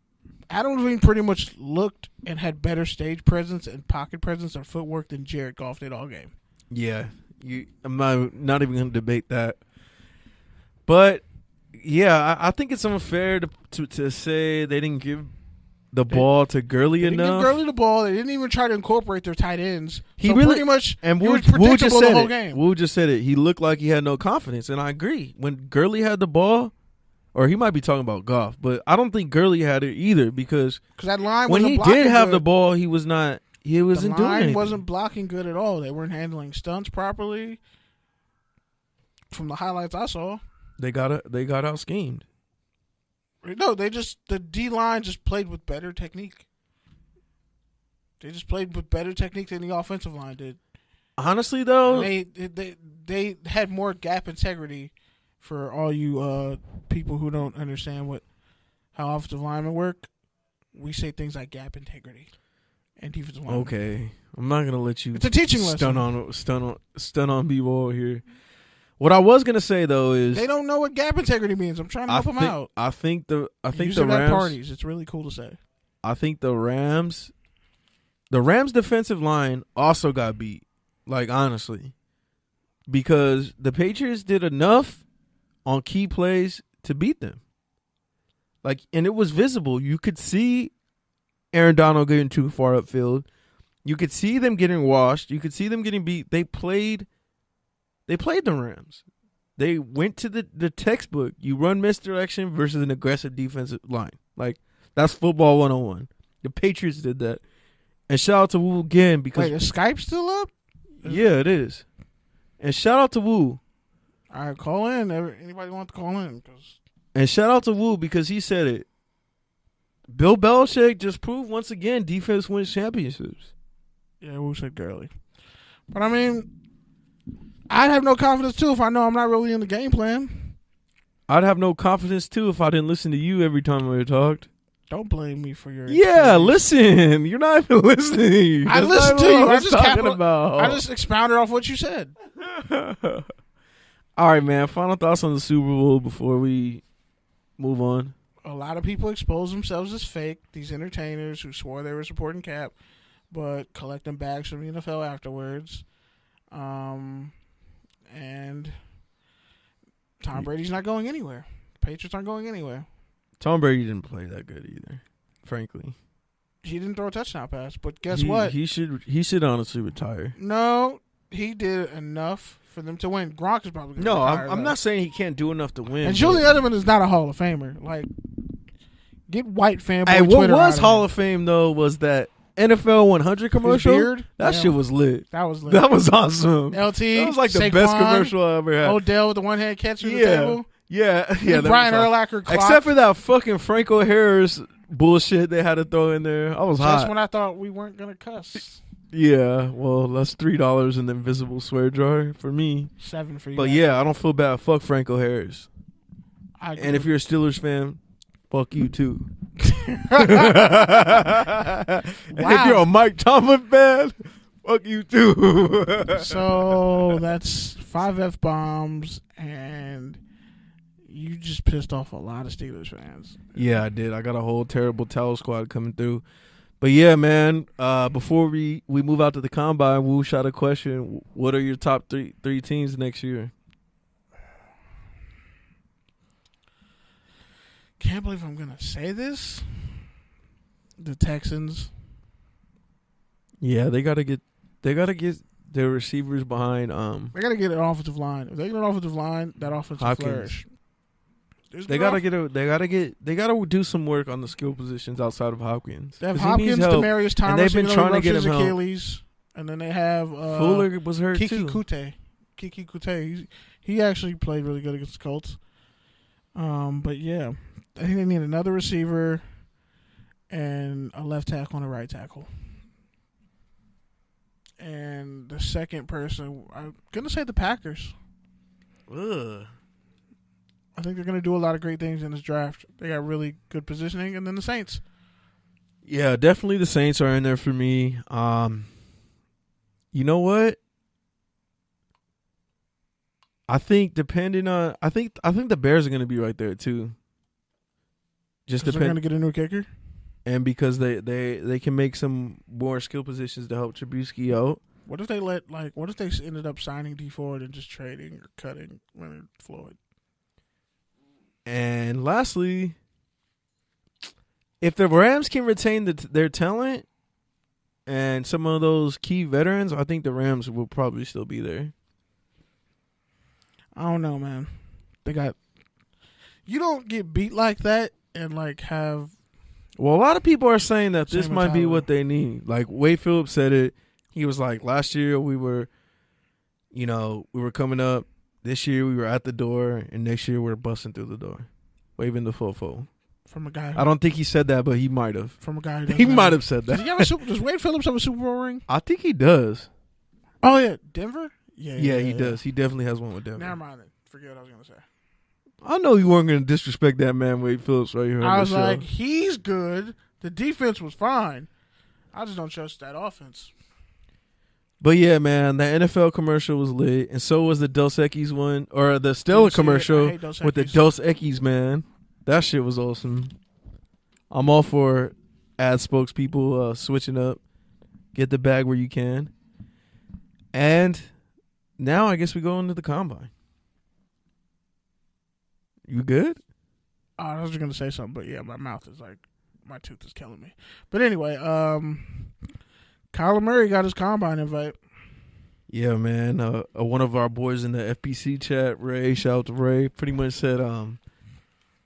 Levine pretty much looked and had better stage presence and pocket presence and footwork than Jared Goff did all game. Yeah. I'm not even going to debate that. But, yeah, I think it's unfair to say they didn't give the ball to Gurley enough. They didn't give Gurley the ball. They didn't even try to incorporate their tight ends. He really, pretty much, and he was predictable the whole game. Wu just said it. He looked like he had no confidence, and I agree. When Gurley had the ball, or he might be talking about Goff, but I don't think Gurley had it either because that line when he did have the ball, he was not. He wasn't doing anything. The line wasn't blocking good at all. They weren't handling stunts properly. From the highlights I saw, they got out schemed. No, the D line just played with better technique. They just played with better technique than the offensive line did. Honestly, though, they had more gap integrity. For all you people who don't understand how offensive linemen work, we say things like gap integrity and defensive linemen. Okay, I'm not gonna let you. It's a teaching lesson. Stun on b-ball here. What I was gonna say though is they don't know what gap integrity means. I'm trying to help them out. I think the Rams at parties. It's really cool to say. I think the Rams defensive line also got beat. Like honestly, because the Patriots did enough on key plays to beat them. Like, and it was visible. You could see Aaron Donald getting too far upfield. You could see them getting washed. You could see them getting beat. They played the Rams. They went to the textbook. You run misdirection versus an aggressive defensive line. Like, that's football 101. The Patriots did that. And shout out to Wu again because... Wait, is Skype still up? Yeah, it is. And shout out to Wu. All right, call in. Anybody want to call in? And shout out to Wu because he said it. Bill Belichick just proved once again defense wins championships. Yeah, Wu said Gurley. But, I mean, I'd have no confidence, too, if I know I'm not really in the game plan. I'd have no confidence, too, if I didn't listen to you every time we talked. Don't blame me for your experience. Listen. You're not even listening. I listened to you. I just expounded off what you said. All right, man. Final thoughts on the Super Bowl before we move on. A lot of people expose themselves as fake. These entertainers who swore they were supporting Cap, but collecting bags from the NFL afterwards. And Tom Brady's not going anywhere. The Patriots aren't going anywhere. Tom Brady didn't play that good either, frankly. He didn't throw a touchdown pass, but guess what? He should honestly retire. No, he did enough for them to win. Gronk is probably going to retire. I'm not saying he can't do enough to win. And Julian Edelman is not a Hall of Famer. Like, get white fanboy Hey, what Twitter was out Hall of Fame, though, was that NFL 100 commercial? His beard? That shit was lit. That was lit. That was awesome. LT, that was like the Saquon, best commercial I ever had. Odell with the one-hand catch through the table. Yeah. Brian Urlacher clock. Except for that fucking Franco Harris bullshit they had to throw in there. I was hot. That's when I thought we weren't going to cuss. Yeah, well, that's $3 in the invisible swear jar for me. $7 for you. But yeah, I don't feel bad. Fuck Franco Harris. And if you're a Steelers fan, fuck you too. Wow. And if you're a Mike Tomlin fan, fuck you too. So that's 5 F-bombs, and you just pissed off a lot of Steelers fans. Yeah, I did. I got a whole terrible towel squad coming through. But yeah, man, before we move out to the combine, Wu shot a question. What are your top three teams next year? Can't believe I'm gonna say this. The Texans. Yeah, they gotta get their receivers behind. They gotta get an offensive line. If they get an offensive line, that offense will flourish. They gotta do some work on the skill positions outside of Hopkins. They have Hopkins, Demarius Thomas, and they've been trying to get him Achilles, and then they have Fuller was hurt Kiki too. Keke Coutee. He actually played really good against the Colts. But yeah, I think they need another receiver and a left tackle and a right tackle. And the second person, I'm gonna say the Packers. Ugh. I think they're going to do a lot of great things in this draft. They got really good positioning. And then the Saints. Yeah, definitely the Saints are in there for me. You know what? I think depending on I think the Bears are going to be right there too. Just they're going to get a new kicker? And because they can make some more skill positions to help Trubisky out. What if they ended up signing D Ford and just trading or cutting Leonard Floyd? And lastly, if the Rams can retain their talent and some of those key veterans, I think the Rams will probably still be there. I don't know, man. You don't get beat like that and have. Well, a lot of people are saying that this might be what they need. Like Wade Phillips said it. He was like, last year we were coming up. This year we were at the door, and next year we're busting through the door, waving the fofo. From a guy. I don't think he said that, but he might have. From a guy. He might have said that. Does Wade Phillips have a Super Bowl ring? I think he does. Oh yeah, Denver. Yeah, he does. He definitely has one with Denver. Never mind. Forget what I was gonna say. I know you weren't gonna disrespect that man, Wade Phillips, right here. I was like, he's good. The defense was fine. I just don't trust that offense. But yeah, man, the NFL commercial was lit, and so was the Dos Equis one, or the Stella commercial with the Dos Equis, man. That shit was awesome. I'm all for ad spokespeople switching up. Get the bag where you can. And now I guess we go into the combine. You good? I was just going to say something, but yeah, my tooth is killing me. But anyway, Kyler Murray got his combine invite. Yeah, man. One of our boys in the FPC chat, Ray, shout out to Ray, pretty much said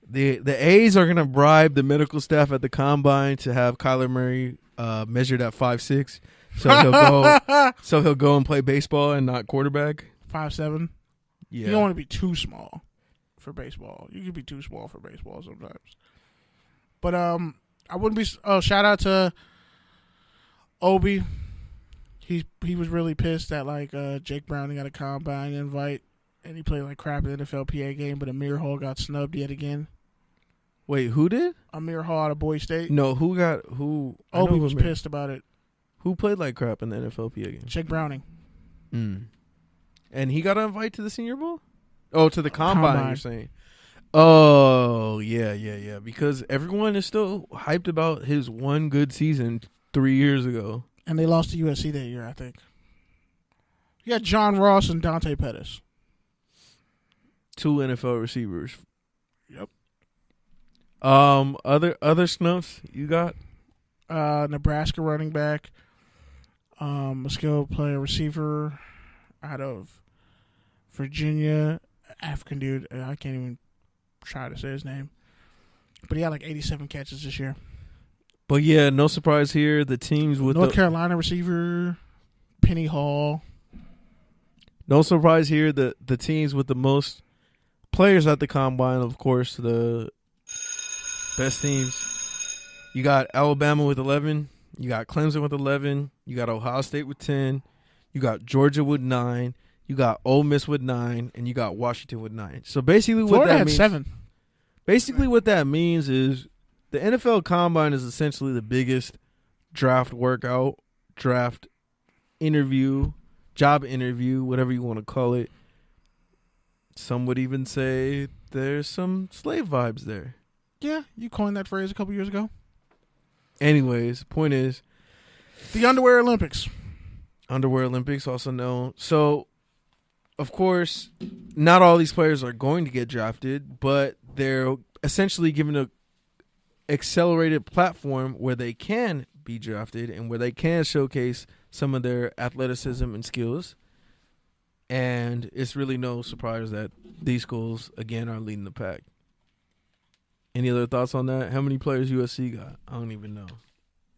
the A's are gonna bribe the medical staff at the combine to have Kyler Murray measured at 5'6", so he'll go and play baseball and not quarterback. 5'7". Yeah, you don't want to be too small for baseball. You can be too small for baseball sometimes. But I wouldn't be. Oh, shout out to Obi. He was really pissed that Jake Browning got a combine invite and he played like crap in the NFLPA game, but Amir Hall got snubbed yet again. Wait, who did? Amir Hall out of Boise State. No, who? Obi was pissed about it. Who played like crap in the NFLPA game? Jake Browning. And he got an invite to the Senior Bowl? Oh, to the combine. You're saying? Oh, yeah. Because everyone is still hyped about his one good season 3 years ago. And they lost to USC that year, I think. You got John Ross and Dante Pettis. 2 NFL receivers. Yep. Other snubs you got? Nebraska running back. A skilled player receiver out of Virginia. African dude. I can't even try to say his name. But he had 87 catches this year. But yeah, no surprise here. The teams with North Carolina receiver, Penny Hall. No surprise here. The teams with the most players at the combine, of course, the best teams. You got Alabama with 11. You got Clemson with 11. You got Ohio State with 10. You got Georgia with 9. You got Ole Miss with 9, and you got Washington with 9. So basically, Florida what that had means, 7. Basically, what that means is the NFL Combine is essentially the biggest draft workout, draft interview, job interview, whatever you want to call it. Some would even say there's some slave vibes there. Yeah, you coined that phrase a couple years ago. Anyways, point is, the Underwear Olympics. Underwear Olympics, also known. So, of course, not all these players are going to get drafted, but they're essentially given a accelerated platform where they can be drafted and where they can showcase some of their athleticism and skills. And it's really no surprise that these schools, again, are leading the pack. Any other thoughts on that? How many players USC got? I don't even know.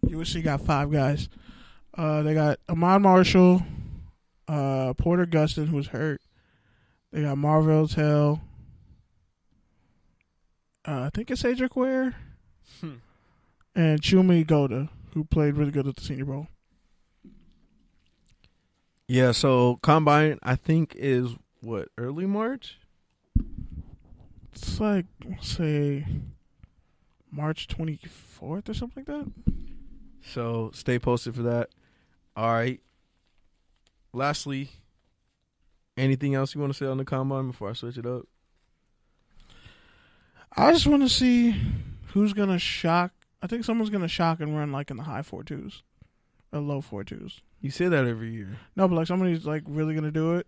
USC got 5 guys. They got Ahmad Marshall, Porter Gustin, who's hurt. They got Marvell Tell. I think it's Cedric Ware. And Chumi Goda, who played really good at the Senior Bowl. Yeah, so Combine, I think, is, what, early March? It's like, say, March 24th or something like that. So stay posted for that. All right. Lastly, anything else you want to say on the Combine before I switch it up? I just want to see who's going to shock. I think someone's going to shock and run like in the high 4.2s or low 4.2s. You say that every year. No, but like somebody's like really going to do it,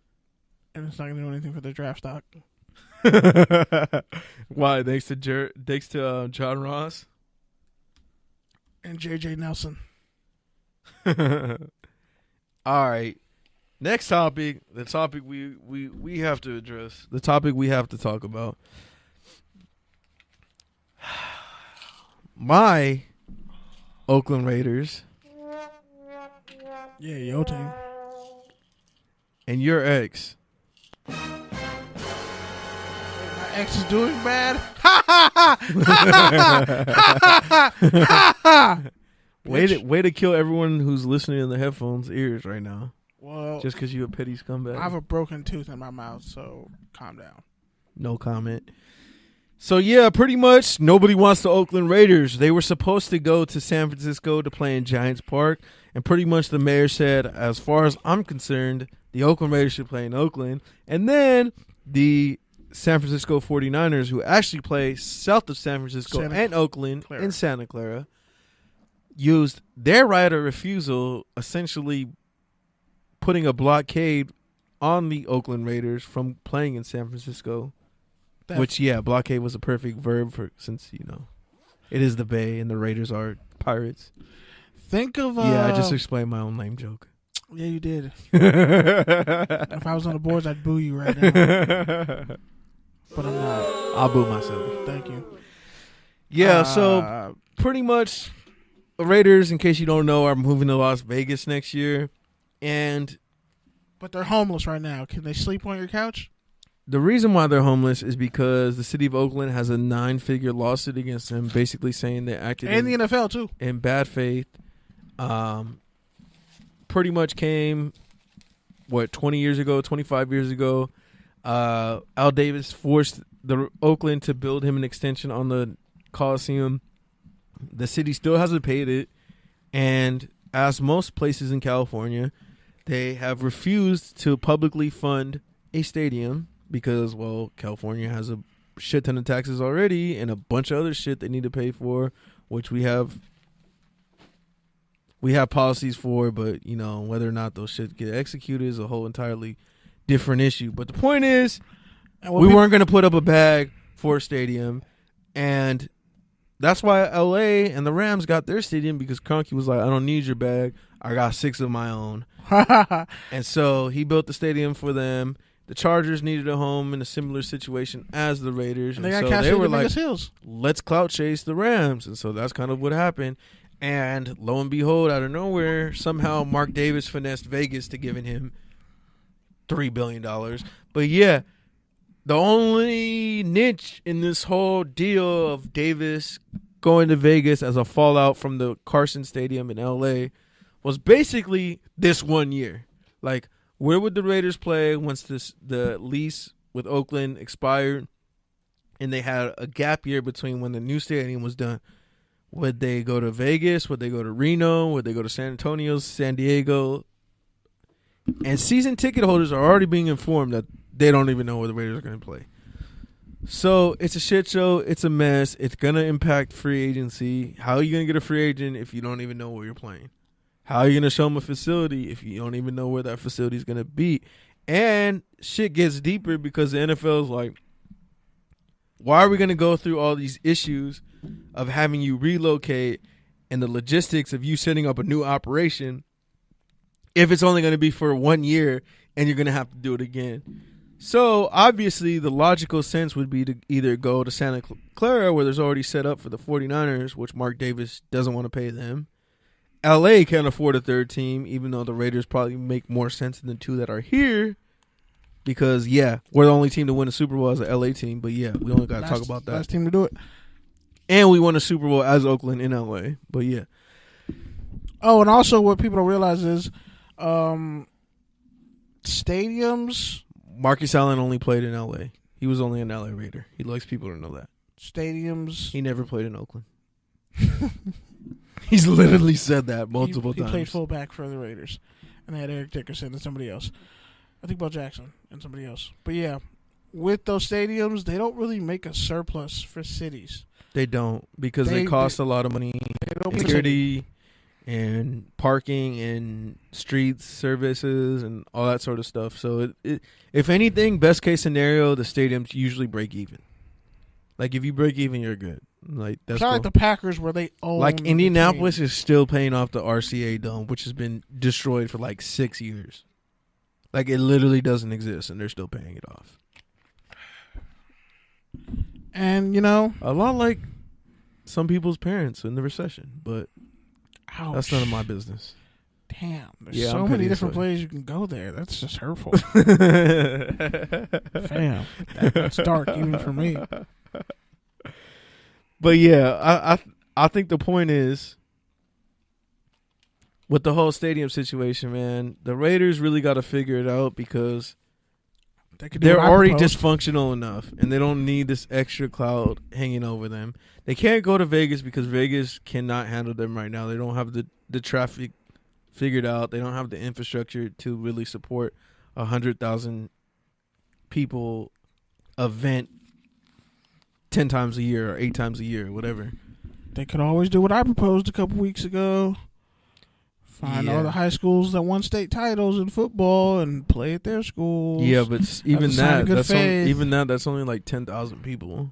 and it's not going to do anything for their draft stock. Why? Thanks to John Ross and JJ Nelson. All right. Next topic, the topic we have to address, the topic we have to talk about. My Oakland Raiders. Yeah, your team. And your ex. My ex is doing bad. Way to kill everyone who's listening in the headphones' ears right now. Well, just because you a petty scumbag. I have a broken tooth in my mouth, so calm down. No comment. So, yeah, pretty much nobody wants the Oakland Raiders. They were supposed to go to San Francisco to play in Giants Park, and pretty much the mayor said, as far as I'm concerned, the Oakland Raiders should play in Oakland. And then the San Francisco 49ers, who actually play south of San Francisco and Oakland in Santa Clara, used their right of refusal, essentially putting a blockade on the Oakland Raiders from playing in San Francisco. Which, yeah, blockade was a perfect verb for, since, you know, it is the Bay and the Raiders are pirates. Think of yeah, I just explained my own lame joke. Yeah, you did. If I was on the boards, I'd boo you right now. But I'm not. I'll boo myself. Thank you. Yeah, so pretty much the Raiders, in case you don't know, are moving to Las Vegas next year. But they're homeless right now. Can they sleep on your couch? The reason why they're homeless is because the city of Oakland has a 9-figure lawsuit against them, basically saying they acted and the NFL too in bad faith. Pretty much came 20 years ago, 25 years ago. Al Davis forced the Oakland to build him an extension on the Coliseum. The city still hasn't paid it, and as most places in California, they have refused to publicly fund a stadium. Because, well, California has a shit ton of taxes already and a bunch of other shit they need to pay for, which we have policies for, but, you know, whether or not those shit get executed is a whole entirely different issue. But the point is, we weren't going to put up a bag for a stadium, and that's why LA and the Rams got their stadium, because Kroenke was like, I don't need your bag. I got 6 of my own. And so he built the stadium for them. The Chargers needed a home in a similar situation as the Raiders. And so they were like, let's clout chase the Rams. And so that's kind of what happened. And lo and behold, out of nowhere, somehow Mark Davis finessed Vegas to giving him $3 billion. But yeah, the only niche in this whole deal of Davis going to Vegas as a fallout from the Carson Stadium in L.A. was basically this 1 year. Like, where would the Raiders play once the lease with Oakland expired and they had a gap year between when the new stadium was done? Would they go to Vegas? Would they go to Reno? Would they go to San Antonio, San Diego? And season ticket holders are already being informed that they don't even know where the Raiders are going to play. So it's a shit show. It's a mess. It's gonna impact free agency. How are you gonna get a free agent if you don't even know where you're playing? How are you gonna show them a facility if you don't even know where that facility is gonna be? And shit gets deeper because the NFL is like, why are we gonna go through all these issues of having you relocate and the logistics of you setting up a new operation if it's only gonna be for 1 year and you're gonna have to do it again? So, obviously, the logical sense would be to either go to Santa Clara, where there's already set up for the 49ers, which Mark Davis doesn't want to pay them. LA can't afford a third team, even though the Raiders probably make more sense than the two that are here. Because, yeah, we're the only team to win a Super Bowl as an LA team. But, yeah, we only got to talk about that. Last team to do it. And we won a Super Bowl as Oakland in LA. But, yeah. Oh, and also what people don't realize is stadiums... Marcus Allen only played in L.A. He was only an L.A. Raider. He likes people to know that. Stadiums. He never played in Oakland. He's literally said that multiple times. He played fullback for the Raiders. And they had Eric Dickerson and somebody else. I think Bo Jackson and somebody else. But yeah, with those stadiums, they don't really make a surplus for cities. They don't, because they cost a lot of money. Security and parking and streets services and all that sort of stuff. So if anything, best case scenario, the stadiums usually break even. Like if you break even, you're good. Like that's kind of like the Packers where they own. Like Indianapolis is still paying off the RCA Dome, which has been destroyed for like 6 years. Like it literally doesn't exist, and they're still paying it off. And you know, a lot like some people's parents in the recession, but. Ouch. That's none of my business. Damn, there's so many different places you can go there. That's just hurtful. Damn, that's dark even for me. But yeah, I think the point is with the whole stadium situation, man, the Raiders really got to figure it out because they're already dysfunctional enough, and they don't need this extra cloud hanging over them. They can't go to Vegas because Vegas cannot handle them right now. They don't have the traffic figured out. They don't have the infrastructure to really support 100,000 people event 10 times a year or 8 times a year or whatever. They could always do what I proposed a couple weeks ago. Find all the high schools that won state titles in football and play at their schools. Yeah, but even that's only like 10,000 people.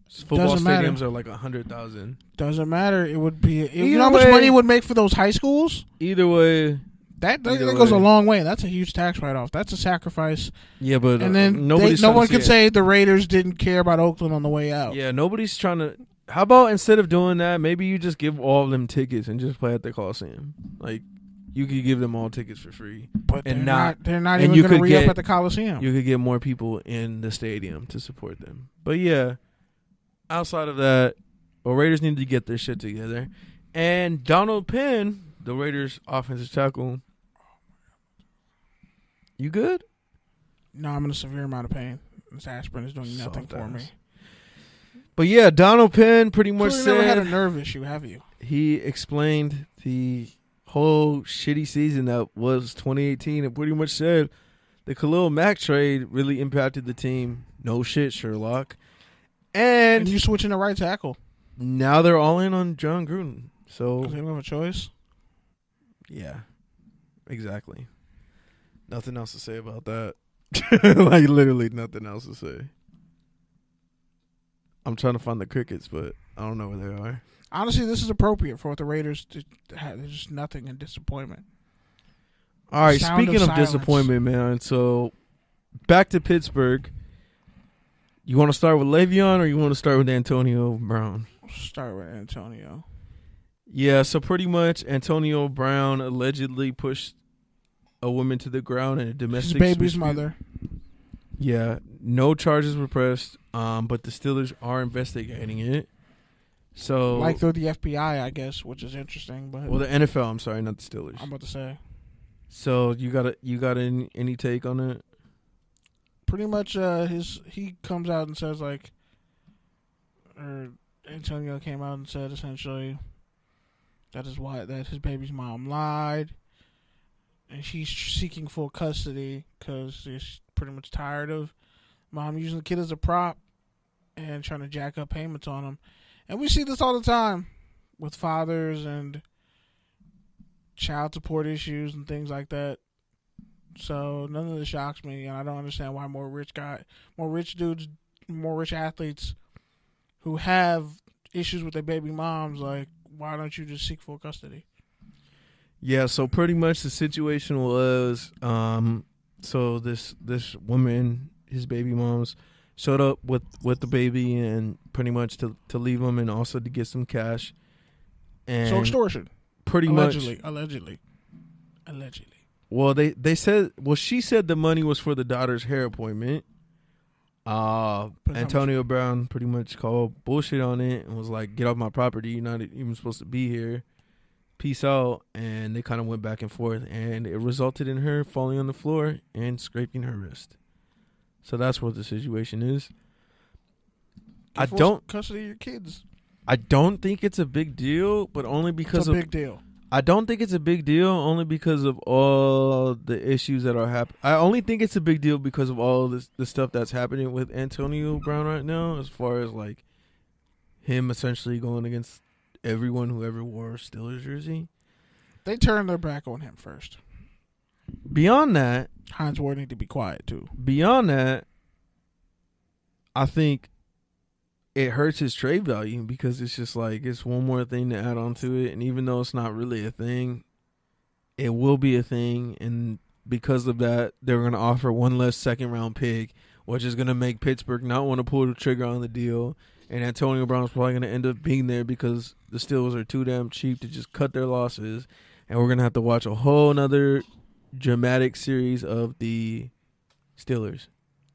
Football stadiums are like 100,000. Doesn't matter. It would be. You know how much money it would make for those high schools? Either way, that goes a long way. That's a huge tax write-off. That's a sacrifice. Yeah, but and then no one can say the Raiders didn't care about Oakland on the way out. Yeah, nobody's trying to. How about instead of doing that, maybe you just give all of them tickets and just play at the Coliseum? Like, you could give them all tickets for free. But they're not even going to re-up at the Coliseum. You could get more people in the stadium to support them. But yeah, outside of that, the Raiders need to get their shit together. And Donald Penn, the Raiders offensive tackle, you good? No, I'm in a severe amount of pain. This aspirin is doing nothing for me. But yeah, Donald Penn pretty much said... You never had a nerve issue, have you? He explained the whole shitty season that was 2018 and pretty much said the Khalil Mack trade really impacted the team. No shit, Sherlock. And you switching to right tackle. Now they're all in on John Gruden. So they don't have a choice? Yeah, exactly. Nothing else to say about that. Like literally nothing else to say. I'm trying to find the crickets, but I don't know where they are. Honestly, this is appropriate for what the Raiders did. There's just nothing in disappointment. All right, speaking of disappointment, man, so back to Pittsburgh. You want to start with Le'Veon or you want to start with Antonio Brown? Start with Antonio. Yeah, so pretty much Antonio Brown allegedly pushed a woman to the ground in a domestic his baby's mother. Yeah, no charges were pressed, but the Steelers are investigating it. So, like through the FBI, I guess, which is interesting. But well, the NFL. I'm sorry, not the Steelers. I'm about to say. So you got any take on it? Pretty much, he comes out and says like, or Antonio came out and said essentially that his baby's mom lied, and she's seeking full custody because she's pretty much tired of mom using the kid as a prop and trying to jack up payments on them. And we see this all the time with fathers and child support issues and things like that. So none of this shocks me, and I don't understand why more rich dudes, more rich athletes who have issues with their baby moms, like, why don't you just seek full custody? Yeah, so pretty much the situation was, so this woman, his baby moms, showed up with the baby and pretty much to leave him and also to get some cash. And so extortion. Pretty Allegedly. Well, they said, she said the money was for the daughter's hair appointment. Antonio Brown pretty much called bullshit on it and was like, get off my property. You're not even supposed to be here. Peace out. And they kind of went back and forth, and it resulted in her falling on the floor and scraping her wrist. So that's what the situation is. Custody of your kids. I don't think it's a big deal, but only because it's a big deal. I don't think it's a big deal only because of all the issues that are happening. I only think it's a big deal because of all the stuff that's happening with Antonio Brown right now, as far as like him essentially going against everyone who ever wore a Steelers jersey. They turned their back on him first. Beyond that, Hines Ward need to be quiet too. Beyond that, I think it hurts his trade value because it's just like it's one more thing to add on to it. And even though it's not really a thing, it will be a thing. And because of that, they're going to offer one less second-round pick, which is going to make Pittsburgh not want to pull the trigger on the deal. And Antonio Brown's probably going to end up being there because the Steelers are too damn cheap to just cut their losses. And we're going to have to watch a whole nother dramatic series of the Steelers.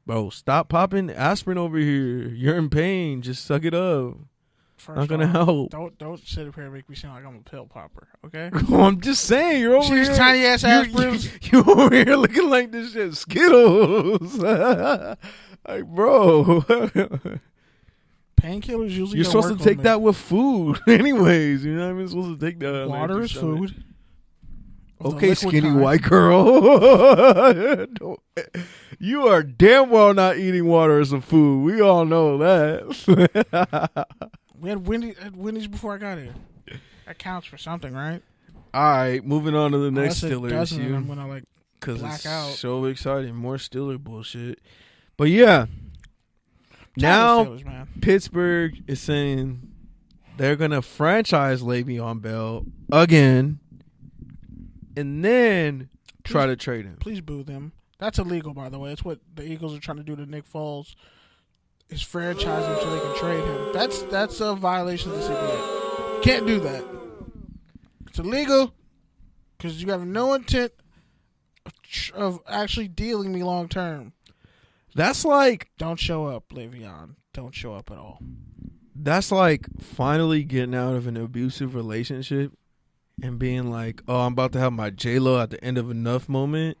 Bro, stop popping aspirin over here. You're in pain. Just suck it up. Not gonna help. Don't sit up here and make me sound like I'm a pill popper, okay? I'm just saying, you're over here. Tiny ass aspirins. You over here looking like this shit Skittles. Like, bro. Painkillers usually. You're supposed to take that with food, anyways. You know what I mean? You're supposed to take that. Water is food. Okay, skinny white girl. You are damn well not eating water as a food. We all know that. We had Wendy's before I got here. That counts for something, right? All right, moving on to the next Steelers issue. I'm gonna black out. So exciting, more Steeler bullshit. But yeah, now Steelers, Pittsburgh is saying they're gonna franchise Le'Veon Bell again, and then try to trade him. Please boo them. That's illegal, by the way. It's what the Eagles are trying to do to Nick Foles. Is franchise him so they can trade him. That's a violation of the CBA. Can't do that. It's illegal because you have no intent of actually dealing me long term. That's like, don't show up, Le'Veon. Don't show up at all. That's like finally getting out of an abusive relationship and being like, oh, I'm about to have my J-Lo at the end of enough moment.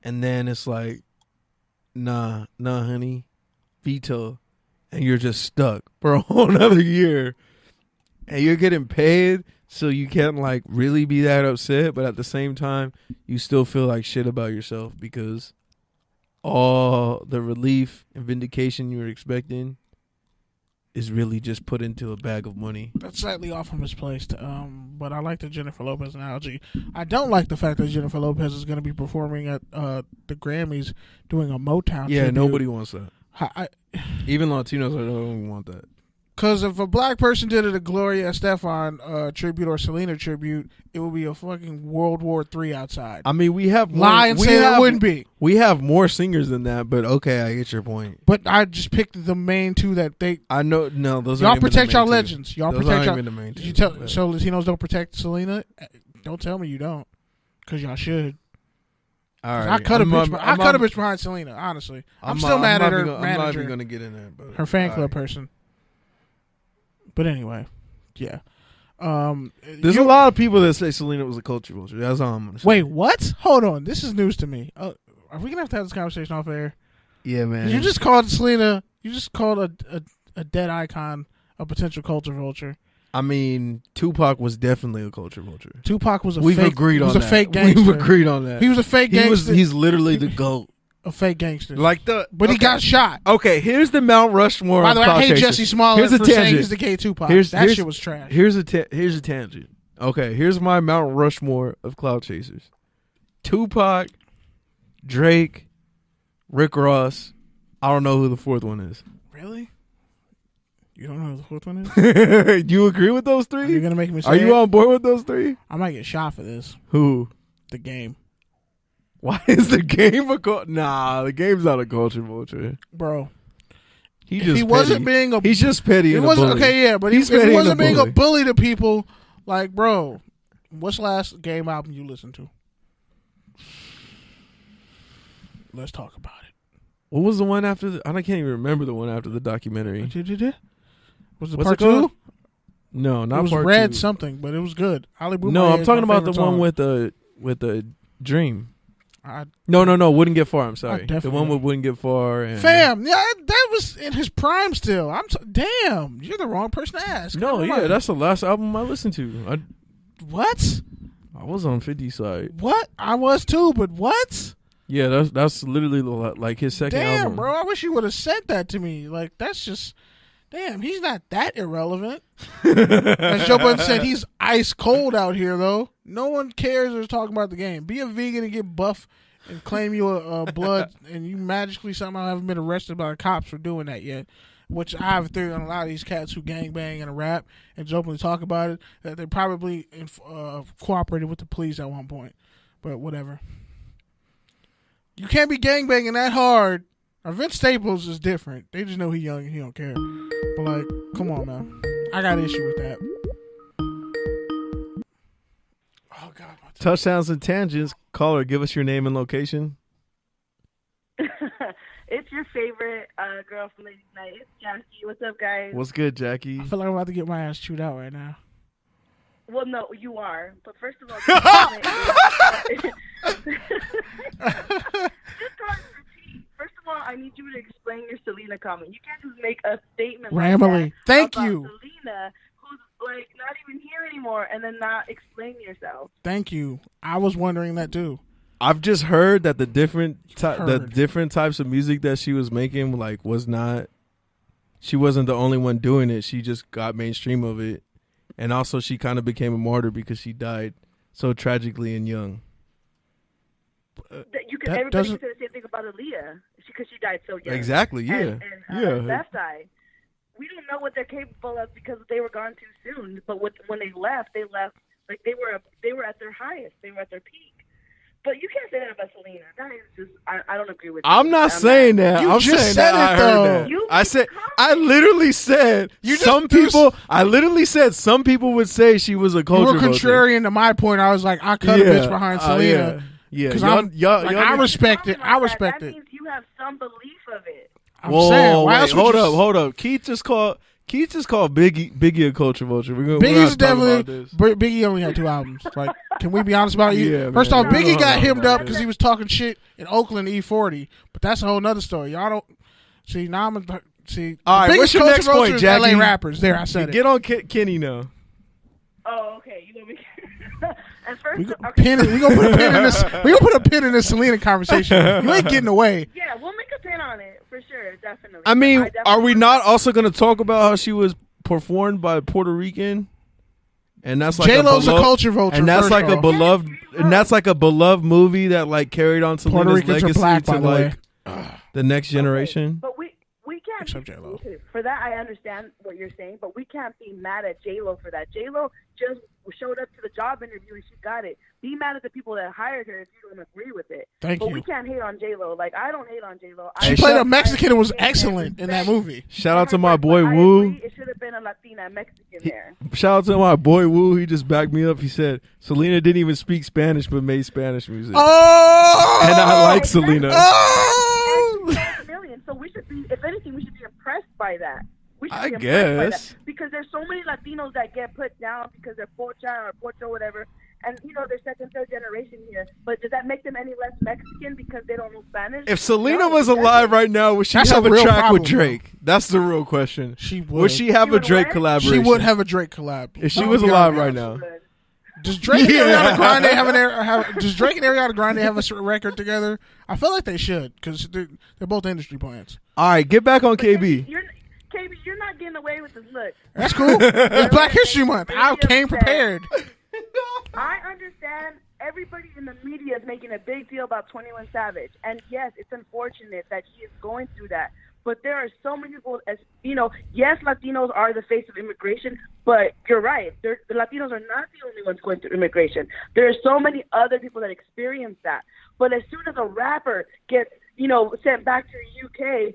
And then it's like, nah, honey, veto. And you're just stuck for a whole nother year. And you're getting paid so you can't like really be that upset. But at the same time, you still feel like shit about yourself because all the relief and vindication you were expecting is really just put into a bag of money. That's slightly off from misplaced, but I like the Jennifer Lopez analogy. I don't like the fact that Jennifer Lopez is going to be performing at the Grammys doing a Motown tribute. Nobody wants that. Even Latinos don't want that. Because if a black person did a Gloria Estefan tribute or Selena tribute, it would be a fucking World War III outside. I mean, we have lie and say it wouldn't be. We have more singers than that, but okay, I get your point. But I just picked the main two that they. I know. No, those y'all aren't protect y'all legends. Y'all those protect y'all. The main two. So Latinos don't protect Selena? Don't tell me you don't, because y'all should. All right. I cut a bitch behind Selena. Honestly, I'm still mad at her manager. I'm not even gonna get in there, but her fan club person. But anyway, yeah. There's a lot of people that say Selena was a culture vulture. That's all I'm gonna say. Wait, what? Hold on. This is news to me. Are we gonna have to have this conversation off air? Yeah, man. You just called Selena. You just called a dead icon a potential culture vulture. I mean, Tupac was definitely a culture vulture. Tupac was a We've fake. agreed on that. He was a fake gangster. We've agreed on that. He was a fake gangster. He's literally the GOAT. of fake gangsters. Like but he got shot. Okay, here's the Mount Rushmore. By the way, I hate Jesse Smollett for saying he's the K Tupac. That shit was trash. Here's a tangent. Okay, here's my Mount Rushmore of cloud chasers: Tupac, Drake, Rick Ross. I don't know who the fourth one is. Really? You don't know who the fourth one is? Do you agree with those three? Are you gonna make me say Are you it? on board with those three? I might get shot for this. Who? The Game. Why is the Game a culture? Nah, the Game's not a culture vulture. Bro. He's just petty. He wasn't okay, yeah, but if he wasn't being a bully to people, like, bro, what's the last Game album you listened to? Let's talk about it. What was the one after I can't even remember the one after the documentary. Was it What's part it called? 2? No, not it was part Red 2. something, but it was good. No, I'm talking about the one with the Dream. No, Wouldn't Get Far. I'm sorry. The one with Wouldn't Get Far. And, Fam, yeah, that was in his prime still. Damn, you're the wrong person to ask. No, yeah, that's the last album I listened to. What? I was on 50's side. What? I was too, but what? Yeah, that's literally like his second album. Damn, bro, I wish you would have said that to me. Like, that's just, damn, he's not that irrelevant. As Joe Budden said, he's ice cold out here, though. No one cares or is talking about the Game. Be a vegan and get buff and claim you're blood, and you magically somehow haven't been arrested by the cops for doing that yet. Which I have a theory on a lot of these cats who gangbang and rap and openly talk about it, that they probably cooperated with the police at one point. But whatever. You can't be gangbanging that hard. Now, Vince Staples is different. They just know he's young and he don't care. But, like, come on, man. I got an issue with that. Oh, God. Touchdowns and Tangents. Caller, give us your name and location. It's your favorite girl from Ladies Night. It's Jackie. What's up, guys? What's good, Jackie? I feel like I'm about to get my ass chewed out right now. Well, no, you are. But first of all, just first of all, I need you to explain your Selena comment. You can't just make a statement Rambling. Like that Thank about you. Selena, who's like not even here anymore, and then not explain yourself. Thank you. I was wondering that too. I've just heard that the different types of music that she was making, like, was not. She wasn't the only one doing it. She just got mainstream of it, and also she kind of became a martyr because she died so tragically and young. Everybody can say the same thing about Aaliyah because she died so young. Exactly. Yeah. And Left Eye. We don't know what they're capable of because they were gone too soon. But when they left like they were at their highest. They were at their peak. But you can't say that about Selena. That is just I don't agree with you. I'm not saying that. You I'm just saying said that. it, though. I heard that. I literally said I literally said some people would say she was a culture. You were contrarian to my point. I was like, I cut a bitch behind Selena. Yeah. Because I respect it. I respect it. That means you have some belief of it. I'm saying, why else would hold up. Keith just called Biggie a culture vulture. Biggie's definitely. Biggie only had 2 albums. Like, can we be honest about it? Yeah, First off, Biggie got hemmed up man. because he was talking shit in Oakland E40. But that's a whole nother story. Y'all don't see. Now I'm see. All right, what's your next point, Jackie? LA rappers. There, I said it. Get on Kenny now. Oh, okay. You gonna be. And first, We gonna put a pin in this. We gonna put a pin in this Selena conversation. You ain't getting away. Yeah, we'll make a pin on it for sure, definitely. I mean, are we not also going to talk about how she was performed by Puerto Rican? And that's like J-Lo's a culture vulture. And that's first like off. a beloved, and that's like a beloved movie that like carried on Puerto Selena's Ricans are legacy black, by to the way. like the next generation. But we can't. Except J-Lo. For that, I understand what you're saying, but we can't be mad at J-Lo for that. J-Lo just showed up to the job interview and she got it. Be mad at the people that hired her if you don't agree with it. Thank but you. we can't hate on J-Lo. Like, I don't hate on J-Lo. She played a Mexican and was excellent in that movie. Shout out to my boy I Wu. agree, it should have been a Latina Mexican there. Shout out to my boy Wu. He just backed me up. He said Selena didn't even speak Spanish but made Spanish music. Oh, And I like Selena. Oh, And million. So we should be, if anything, we should be impressed by that. We should I be impressed by guess. that. Because there's so many Latinos that get put down because they're Pocha or Pocho, whatever. And, you know, they're second, third generation here. But does that make them any less Mexican because they don't know Spanish? If Selena No, was alive right now, would she That's have a a real track problem, with Drake? That's the real question. She would. Would she have She a would Drake what? collaboration? She would have a Drake collab. If she I'll was be alive honest. right now. Does Drake and Ariana Grande does Drake and Ariana Grande have a record together? I feel like they should because they're both industry plants. All right, get back on KB. KB, you're not getting away with this look. That's cool. It's Black History Month. I came prepared. I understand everybody in the media is making a big deal about 21 Savage. And yes, it's unfortunate that he is going through that. But there are so many people, as you know, yes, Latinos are the face of immigration, but you're right. The Latinos are not the only ones going through immigration. There are so many other people that experience that. But as soon as a rapper gets, sent back to the UK,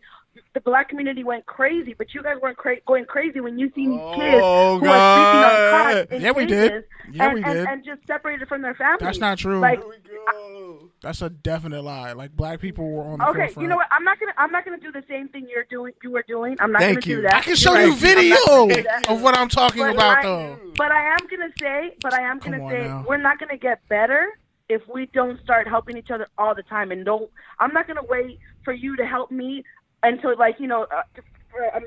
the black community went crazy, but you guys weren't going crazy when you seen these kids who are sleeping on cots in we did. We did. And just separated from their families. That's not true. Like, that's a definite lie. Like black people were on the forefront. Okay, you know what? I'm not gonna do the same thing you were doing. I'm not gonna do that. I can show you video of what I'm talking about, though. But I am gonna say, we're not gonna get better if we don't start helping each other all the time. And I'm not gonna wait for you to help me until I'm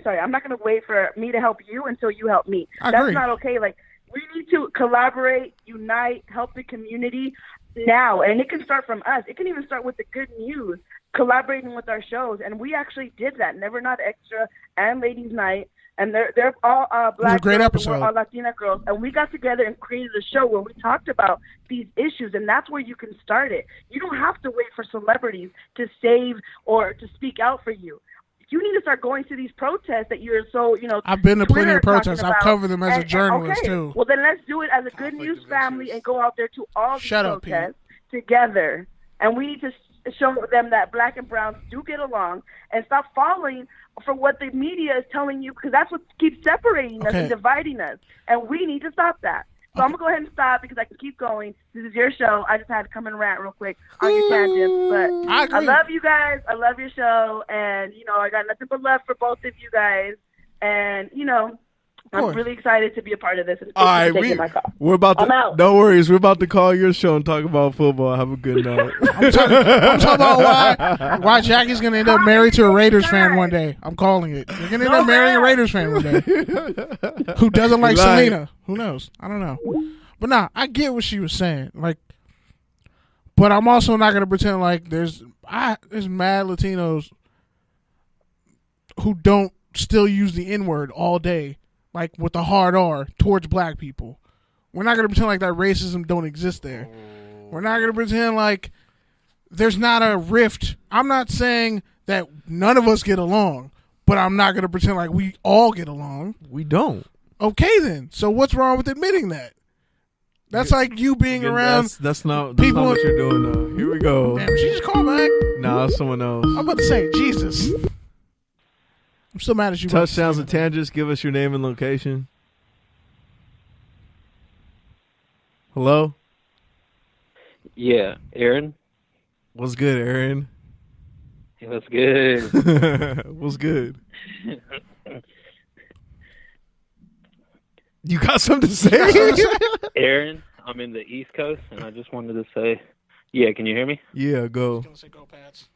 sorry. I'm not gonna wait for me to help you until you help me. That's not okay. Like we need to collaborate, unite, help the community now, and it can start from us. It can even start with the good news, collaborating with our shows, and we actually did that. Never Not Extra and Ladies Night, and they're all black great girls, episode. And we're all Latina girls, and we got together and created a show where we talked about these issues, and that's where you can start it. You don't have to wait for celebrities to save or to speak out for you. You need to start going to these protests that you're so, I've been to plenty of protests. I've covered them as a journalist, too. Well, then let's do it as a good news family and go out there to all these protests together. And we need to show them that black and browns do get along and stop falling for what the media is telling you, because that's what keeps separating us and dividing us. And we need to stop that. So I'm going to go ahead and stop because I can keep going. This is your show. I just had to come and rant real quick on your tangents. But I love you guys. I love your show. And, I got nothing but love for both of you guys. And, I'm really excited to be a part of this. And all right, we're about to. No worries, we're about to call your show and talk about football. Have a good night. I'm talking about why Jackie's gonna end up married to a Raiders fan one day. I'm calling it. You're gonna end up marrying a Raiders fan one day who doesn't like Selena. Who knows? I don't know. But nah, I get what she was saying. Like, but I'm also not gonna pretend like there's mad Latinos who don't still use the N-word all day. Like with the hard R towards black people. We're not going to pretend like that racism don't exist there. We're not going to pretend like there's not a rift. I'm not saying that none of us get along, but I'm not going to pretend like we all get along. We don't. Okay then. So what's wrong with admitting that? That's like you being around. That's not what you're doing though. Here we go. Damn, she just called back. Nah, it's someone else. I'm about to say, Jesus. I'm still mad at you. Touchdowns and tangents. Give us your name and location. Hello? Yeah, Aaron. What's good, Aaron? What's good? What's good? You got something to say? Aaron, I'm in the East Coast, and I just wanted to say, yeah, can you hear me? Yeah, go. Go, Pats.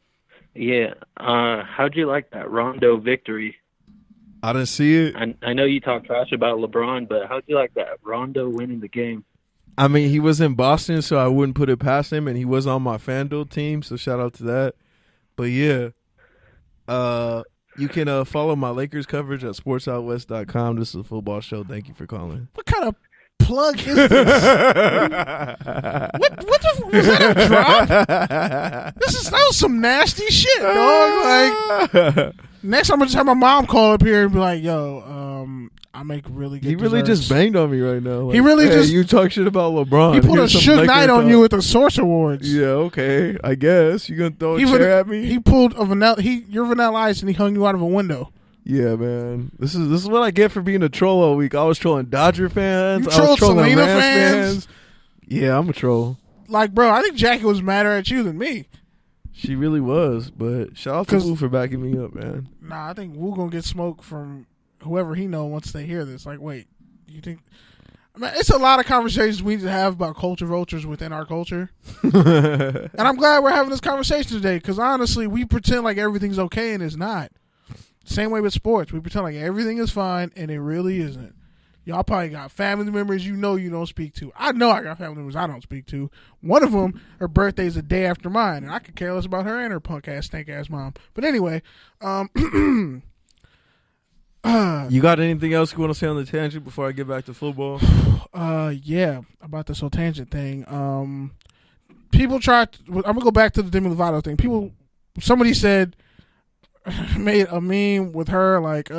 Yeah. How'd you like that Rondo victory? I didn't see it. I know you talk trash about LeBron, but how'd you like that Rondo winning the game? I mean, he was in Boston, so I wouldn't put it past him, and he was on my FanDuel team, so shout out to that. But, yeah, you can follow my Lakers coverage at sportsoutwest.com. This is a football show. Thank you for calling. What kind of plug is this? Was that a drop? That was some nasty shit, dog. Like, next I'm gonna just have my mom call up here and be like, "Yo, I make really good." He really desserts. just banged on me right now. Like, he really just you talk shit about LeBron. He put a Suge Knight on you at the Source Awards. Yeah, okay, I guess you gonna throw a chair at me. He pulled your Vanilla Ice and he hung you out of a window. Yeah, man. This is what I get for being a troll all week. I was trolling Dodger fans. You trolled Selena Rams fans. Yeah, I'm a troll. Like, bro, I think Jackie was madder at you than me. She really was, but shout out to Wu for backing me up, man. Nah, I think Wu gonna get smoked from whoever he know once they hear this. Like, wait, you think? I mean, it's a lot of conversations we need to have about culture vultures within our culture. And I'm glad we're having this conversation today because honestly, we pretend like everything's okay and it's not. Same way with sports. We pretend like everything is fine and it really isn't. Y'all probably got family members you don't speak to. I know I got family members I don't speak to. One of them, her birthday's a day after mine, and I could care less about her and her punk ass, stink ass mom. But anyway, You got anything else you want to say on the tangent before I get back to football? yeah, about this whole tangent thing. People tried. I'm gonna go back to the Demi Lovato thing. Somebody said, made a meme with her like,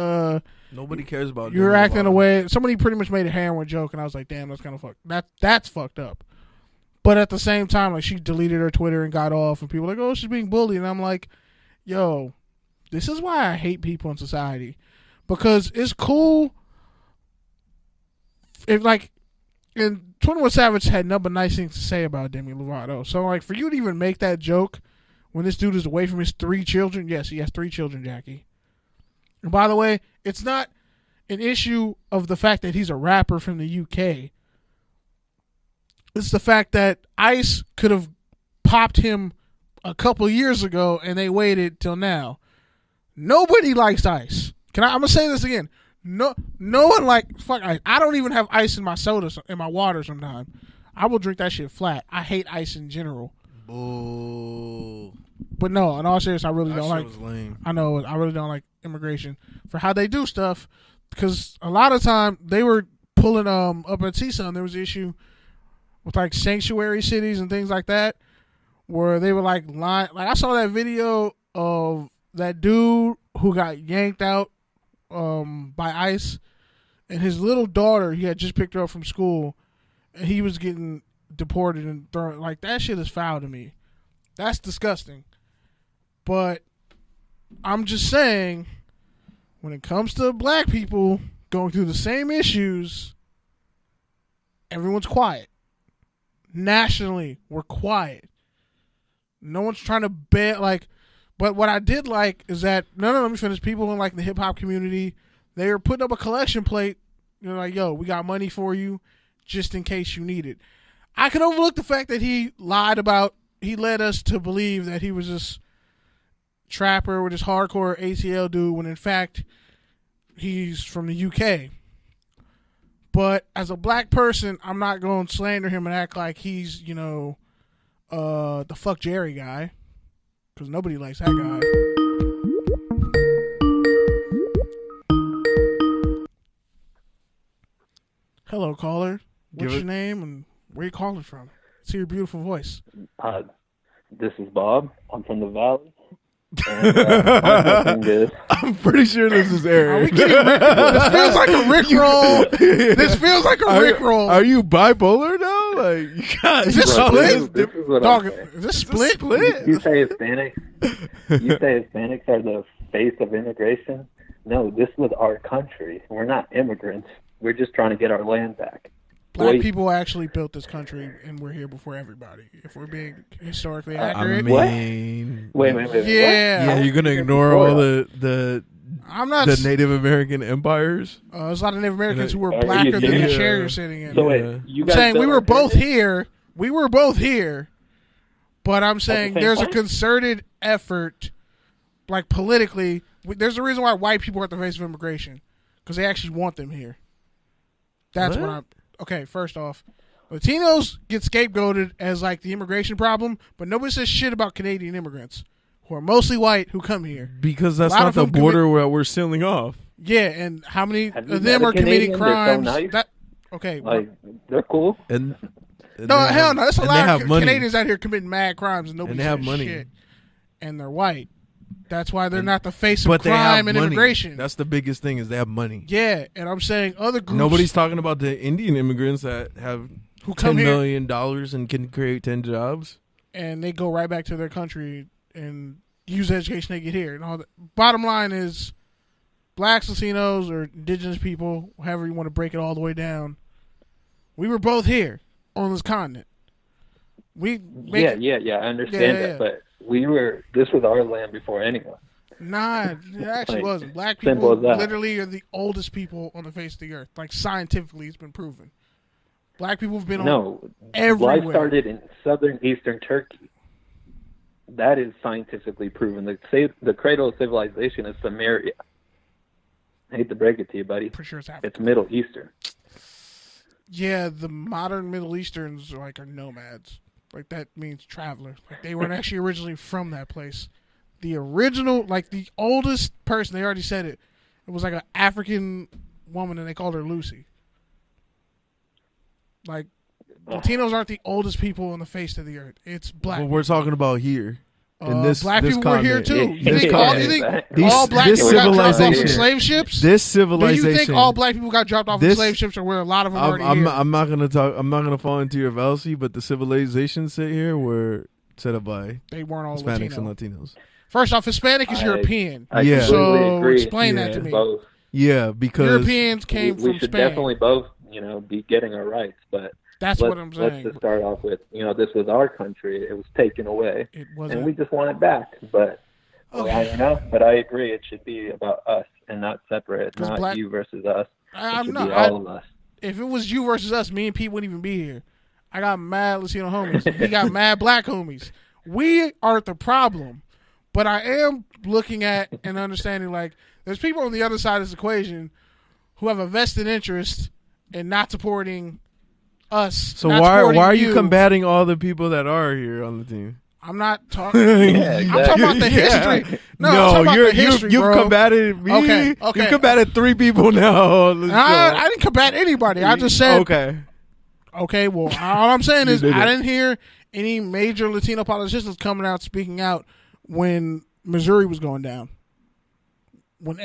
Nobody cares about you're Demi acting Lovato. a way. Somebody pretty much made a heroin joke, and I was like, damn, that's kind of that's fucked up. But at the same time, like, she deleted her Twitter and got off, and people were like, oh, she's being bullied, and I'm like, yo, this is why I hate people in society, because it's cool if, like, and 21 Savage had nothing but nice things to say about Demi Lovato. So, like, for you to even make that joke when this dude is away from his 3 children, yes, he has 3 children, Jackie. And by the way, it's not an issue of the fact that he's a rapper from the UK. It's the fact that ICE could have popped him a couple years ago and they waited till now. Nobody likes ICE. I'm gonna say this again. No one fuck ICE. I don't even have ice in my soda, in my water sometimes. I will drink that shit flat. I hate ice in general. Boo. But no, in all seriousness, I really That don't shit like. was lame. I know, I really don't like immigration for how they do stuff, because a lot of time they were pulling up at CSUN. There was an issue with like sanctuary cities and things like that, where they were like lying. Like, I saw that video of that dude who got yanked out by ICE, and his little daughter, he had just picked her up from school, and he was getting deported and thrown. Like, that shit is foul to me. That's disgusting. But I'm just saying, when it comes to black people going through the same issues, everyone's quiet. Nationally, we're quiet. No one's trying to bet, like, but what I did like is that, no, let me finish. People in like the hip hop community, they were putting up a collection plate. You're like, yo, we got money for you just in case you need it. I can overlook the fact that he led us to believe that he was this trapper with this hardcore ATL dude, when in fact he's from the UK. But as a black person, I'm not going to slander him and act like he's, the fuck Jerry guy, because nobody likes that guy. Hello, caller. What's your name and where you calling from? Let's hear your beautiful voice. This is Bob. I'm from the Valley. And, my thing is, I'm pretty sure this is Are we Aaron. getting this feels like a Rickroll. This feels like a Rickroll. Are you bipolar now? Like, you got, Is this you got split? this is what Dog, I'm saying. is this split? You say Hispanics are the face of immigration. No, this was our country. We're not immigrants. We're just trying to get our land back. Black Wait. people actually built this country, and we're here before everybody. If we're being historically I accurate, mean, Wait. yeah. yeah, you're gonna ignore all the I'm not. the Native American empires. There's a lot of Native Americans who were Are blacker you than the serious? chair you're sitting in. So Yeah. wait, you I'm guys saying we built were our both pyramid? here. We were both here, but I'm saying same there's a time? concerted effort, like politically. There's a reason why white people are at the face of immigration, because they actually want them here. That's What? what I'm. Okay, first off, Latinos get scapegoated as like the immigration problem, but nobody says shit about Canadian immigrants who are mostly white who come here. Because that's A lot not of the them border where we're sealing off. Yeah, and how many Have you of them met a are committing Canadian? They're so crimes? nice. Okay, Like, they're cool. And no, hell no. There's a and lot they of have money. Canadians out here committing mad crimes and nobody And they have says money. shit. And they're white. That's why they're not the face of But they have crime and money. immigration. That's the biggest thing, is they have money. Yeah, and I'm saying other groups Nobody's talking about the Indian immigrants that have who come $10 here million and can create 10 jobs. and they go right back to their country and use the education they get here. And all that. Bottom line is, blacks, Latinos, or indigenous people, however you want to break it all the way down, we were both here on this continent. We make Yeah, I understand Yeah, that, yeah. but this was our land before anyone. Nah, it actually Like, wasn't. Black simple people as that. literally are the oldest people on the face of the earth. Like, scientifically, it's been proven. Black people have been on No, everywhere. life started in southern eastern Turkey. That is scientifically proven. The cradle of civilization is Samaria. I hate to break it to you, buddy. For sure, it's Africa. It's Middle Eastern. Yeah, the modern Middle Easterns are nomads. Like that means travelers. Like they weren't actually originally from that place. The original, like the oldest person, they already said it. It was like an African woman, and they called her Lucy. Like Latinos aren't the oldest people on the face of the earth. It's black. What we're talking about here. In black people were here too. You This think continent. all black This people got dropped off civilization. from slave ships? This Do civilization. you think all black people got dropped off from This- slave ships, or where a lot of them I'm, already I'm, here? I'm not gonna talk. I'm not gonna fall into your fallacy, but the civilizations set here were set up by They weren't all Hispanics Latino. and Latinos. First off, Hispanic is I- European. I Yeah. completely So agree. explain that Yeah. to me. Both. Yeah, because Europeans came we from should Spain. definitely both, be getting our rights. But That's what I'm let's saying. just start off with, this was our country. It was taken away, It and wasn't. we just want it back. But Okay. but I agree. It should be about us and not separate. 'Cause Not black- you versus us. It I'm should not. be all of us. If it was you versus us, me and Pete wouldn't even be here. I got mad Latino homies. He got mad black homies. We aren't the problem. But I am looking at and understanding there's people on the other side of this equation who have a vested interest in not supporting us. so not why supporting are you combating all the people that are here on the team? I'm not talking. Yeah, I'm talking about the history. No, I'm talking about the history, you've bro. combated me. Okay. You've combated 3 people now. on the show. I didn't combat anybody. I just said Okay. well, all I'm saying You is did I it. didn't hear any major Latino politicians coming out speaking out when Missouri was going down. When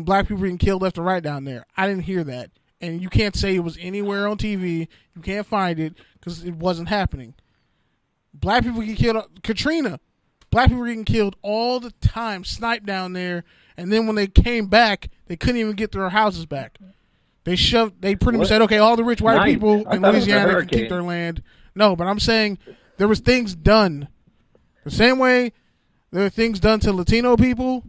black people were getting killed left and right down there. I didn't hear that. And you can't say it was anywhere on TV. You can't find it because it wasn't happening. Black people get killed. Katrina. Black people were getting killed all the time, sniped down there. And then when they came back, they couldn't even get their houses back. They pretty much said, okay, all the rich white Nice. people I in thought it was a Louisiana can hurricane. keep their land. No, but I'm saying there was things done. The same way there are things done to Latino people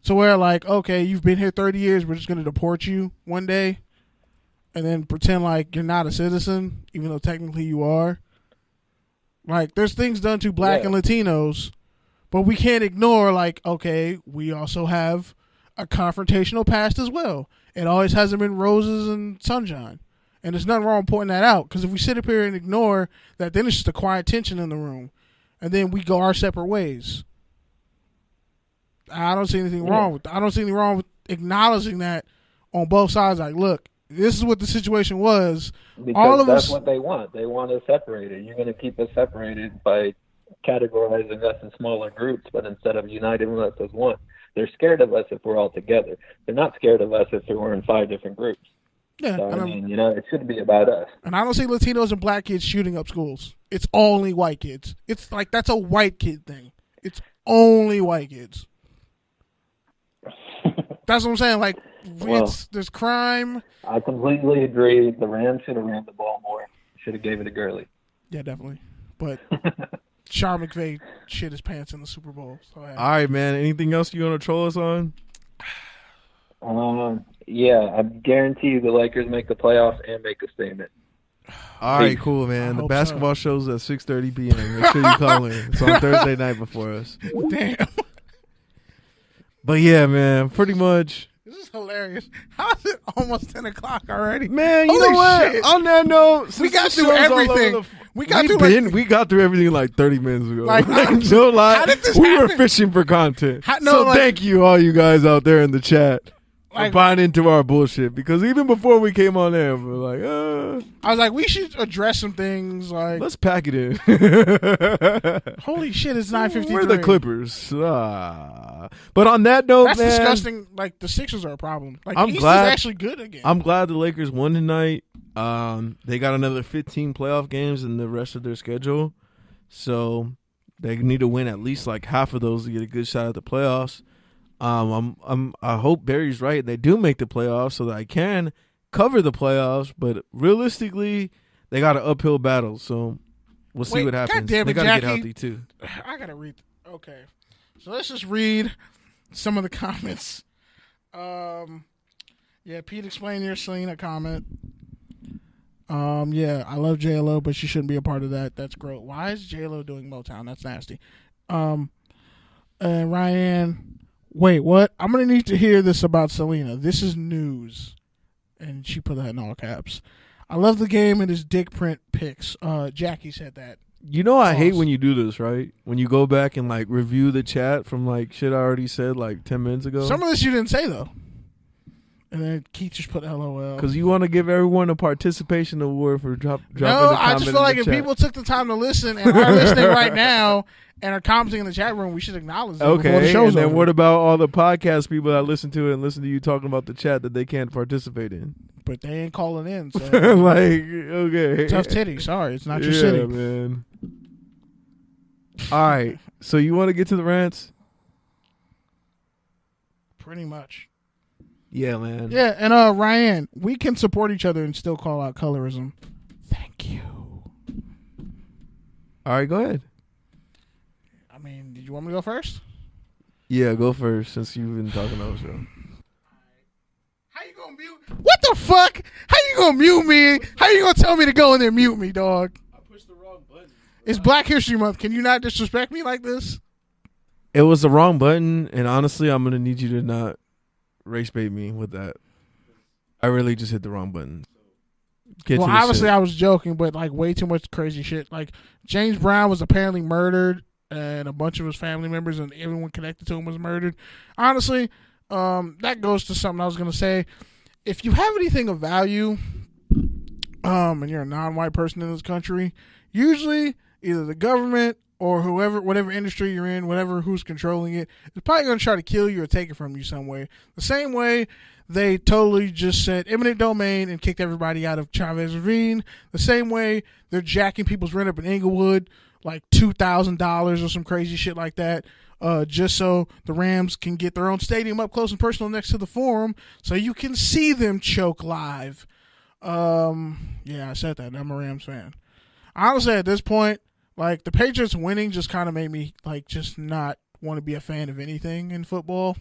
to where okay, you've been here 30 years, we're just going to deport you one day and then pretend like you're not a citizen, even though technically you are. There's things done to black and Latinos, but we can't ignore okay, we also have a confrontational past as well. It always hasn't been roses and sunshine. And there's nothing wrong with pointing that out, because if we sit up here and ignore that, then it's just a quiet tension in the room, and then we go our separate ways. I don't see anything wrong with. I don't see anything wrong with acknowledging that on both sides. Look, this is what the situation was. Because all of that's us. what they want. They want us separated. You're going to keep us separated by categorizing us in smaller groups, but instead of uniting us as one. They're scared of us if we're all together. They're not scared of us if we're in 5 different groups. Yeah, So, and, it should be about us. and I don't see Latinos and black kids shooting up schools. It's only white kids. It's that's a white kid thing. It's only white kids. That's what I'm saying. There's crime. I completely agree. The Rams should have ran the ball more. Should have gave it to Gurley. Yeah, definitely. But Sean McVay shit his pants in the Super Bowl. So, yeah. All right, man. Anything else you want to troll us on? Yeah, I guarantee you the Lakers make the playoffs and make a statement. All right, Peace. cool, I man. The hope basketball show's at 6:30 p.m. Make sure you call in. It's on Thursday night before us. Damn. But yeah, man, pretty much. This is hilarious. How is it almost 10 o'clock already? Man, you Holy know what? shit. On that note, We since got the through show's all over everything. We got through, we got through everything like 30 minutes ago. Like, no lie. how did this we were happen? fishing for content. No, so like- thank you, all you guys out there in the chat, for Like- buying into our bullshit. Because even before we came on air, we were like, I was like, we should address some things. let's pack it in. Holy shit, it's 9:53. We're the Clippers. But on that note, That's man, disgusting. The Sixers are a problem. I'm the East glad- is actually good again. I'm glad the Lakers won tonight. They got another 15 playoff games in the rest of their schedule, so they need to win at least half of those to get a good shot at the playoffs. I hope Barry's right. They do make the playoffs so that I can cover the playoffs, but realistically, they got an uphill battle. So we'll see Wait, what happens. goddamn They it, got to get Jackie. healthy too. I gotta read. Okay, so let's just read some of the comments. Yeah, Pete, explain your Selena comment. Yeah, I love J-Lo, but she shouldn't be a part of that. That's gross. Why is J-Lo doing Motown? That's nasty. And Ryan, wait, what? I'm gonna need to hear this about Selena. This is news, and she put that in all caps. I love the game and his dick print pics. Jackie said that. You know I hate Pause. when you do this, right? When you go back and like review the chat from like shit I already said like 10 minutes ago. Some of this you didn't say though. And then Keith just put LOL. Because you want to give everyone a participation award for dropping No, a comment I just feel like in if the chat. people took the time to listen and are listening right now and are commenting in the chat room, we should acknowledge them before the Okay, show's and then over. what about all the podcast people that listen to it and listen to you talking about the chat that they can't participate in? But they ain't calling in. So. Like, okay. Tough titty. Sorry, it's not your Yeah, city. man. All right, so you want to get to the rants? Pretty much. Yeah, man. Yeah, and Ryan, we can support each other and still call out colorism. Thank you. All right, go ahead. I mean, did you want me to go first? Yeah, go first since you've been talking on the show. How you gonna mute? What the fuck? How you gonna mute me? How you gonna tell me to go in there and mute me, dog? I pushed the wrong button. It's Black History Month. Can you not disrespect me like this? It was the wrong button, and honestly, I'm gonna need you to not race bait me with that. I really just hit the wrong button. Get Well, to the obviously shit. I was joking, but like way too much crazy shit. Like James Brown was apparently murdered, and a bunch of his family members and everyone connected to him was murdered. Honestly, that goes to something I was gonna say. If you have anything of value, and you're a non-white person in this country, usually either the government or whoever, whatever industry you're in, whatever who's controlling it, is probably going to try to kill you or take it from you some way. The same way they totally just said eminent domain and kicked everybody out of Chavez Ravine. The same way they're jacking people's rent up in Inglewood, like $2,000 or some crazy shit like that, just so the Rams can get their own stadium up close and personal next to the Forum, so you can see them choke live. Yeah, I said that. I'm a Rams fan. Honestly, at this point, like the Patriots winning just kind of made me like just not want to be a fan of anything in football.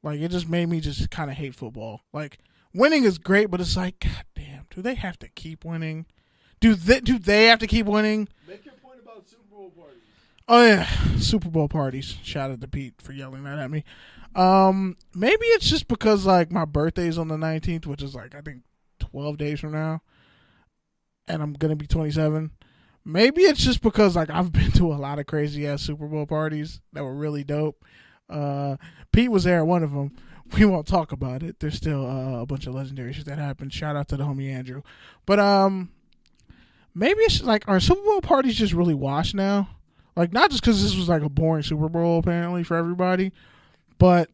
Like it just made me just kind of hate football. Like winning is great, but it's like, God damn, do they have to keep winning? Do they have to keep winning? Make your point about Super Bowl parties. Oh yeah, Super Bowl parties. Shout out to Pete for yelling that at me. Maybe it's just because like my birthday's on the 19th, which is like I think 12 days from now, and I'm gonna be 27. Maybe it's just because like I've been to a lot of crazy ass Super Bowl parties that were really dope. Pete was there at one of them. We won't talk about it. There's still a bunch of legendary shit that happened. Shout out to the homie Andrew. But maybe it's like are Super Bowl parties just really washed now? Like not just because this was like a boring Super Bowl apparently for everybody, but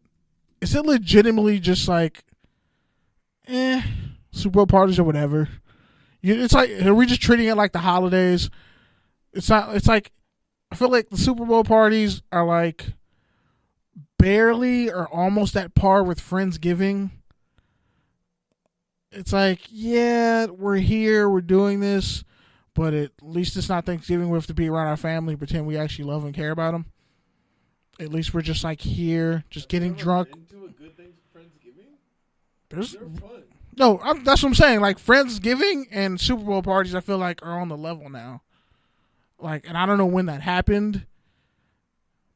is it legitimately just like, Super Bowl parties or whatever? It's like, are we just treating it like the holidays? It's not. It's like I feel like the Super Bowl parties are like barely or almost at par with Friendsgiving. It's like, yeah, we're here, we're doing this, but at least it's not Thanksgiving. We have to be around our family, pretend we actually love and care about them. At least we're just like here, just getting drunk. Into a good thing for Friendsgiving? There's They're fun. no, that's what I'm saying. Like Friendsgiving and Super Bowl parties, I feel like are on the level now. Like, and I don't know when that happened,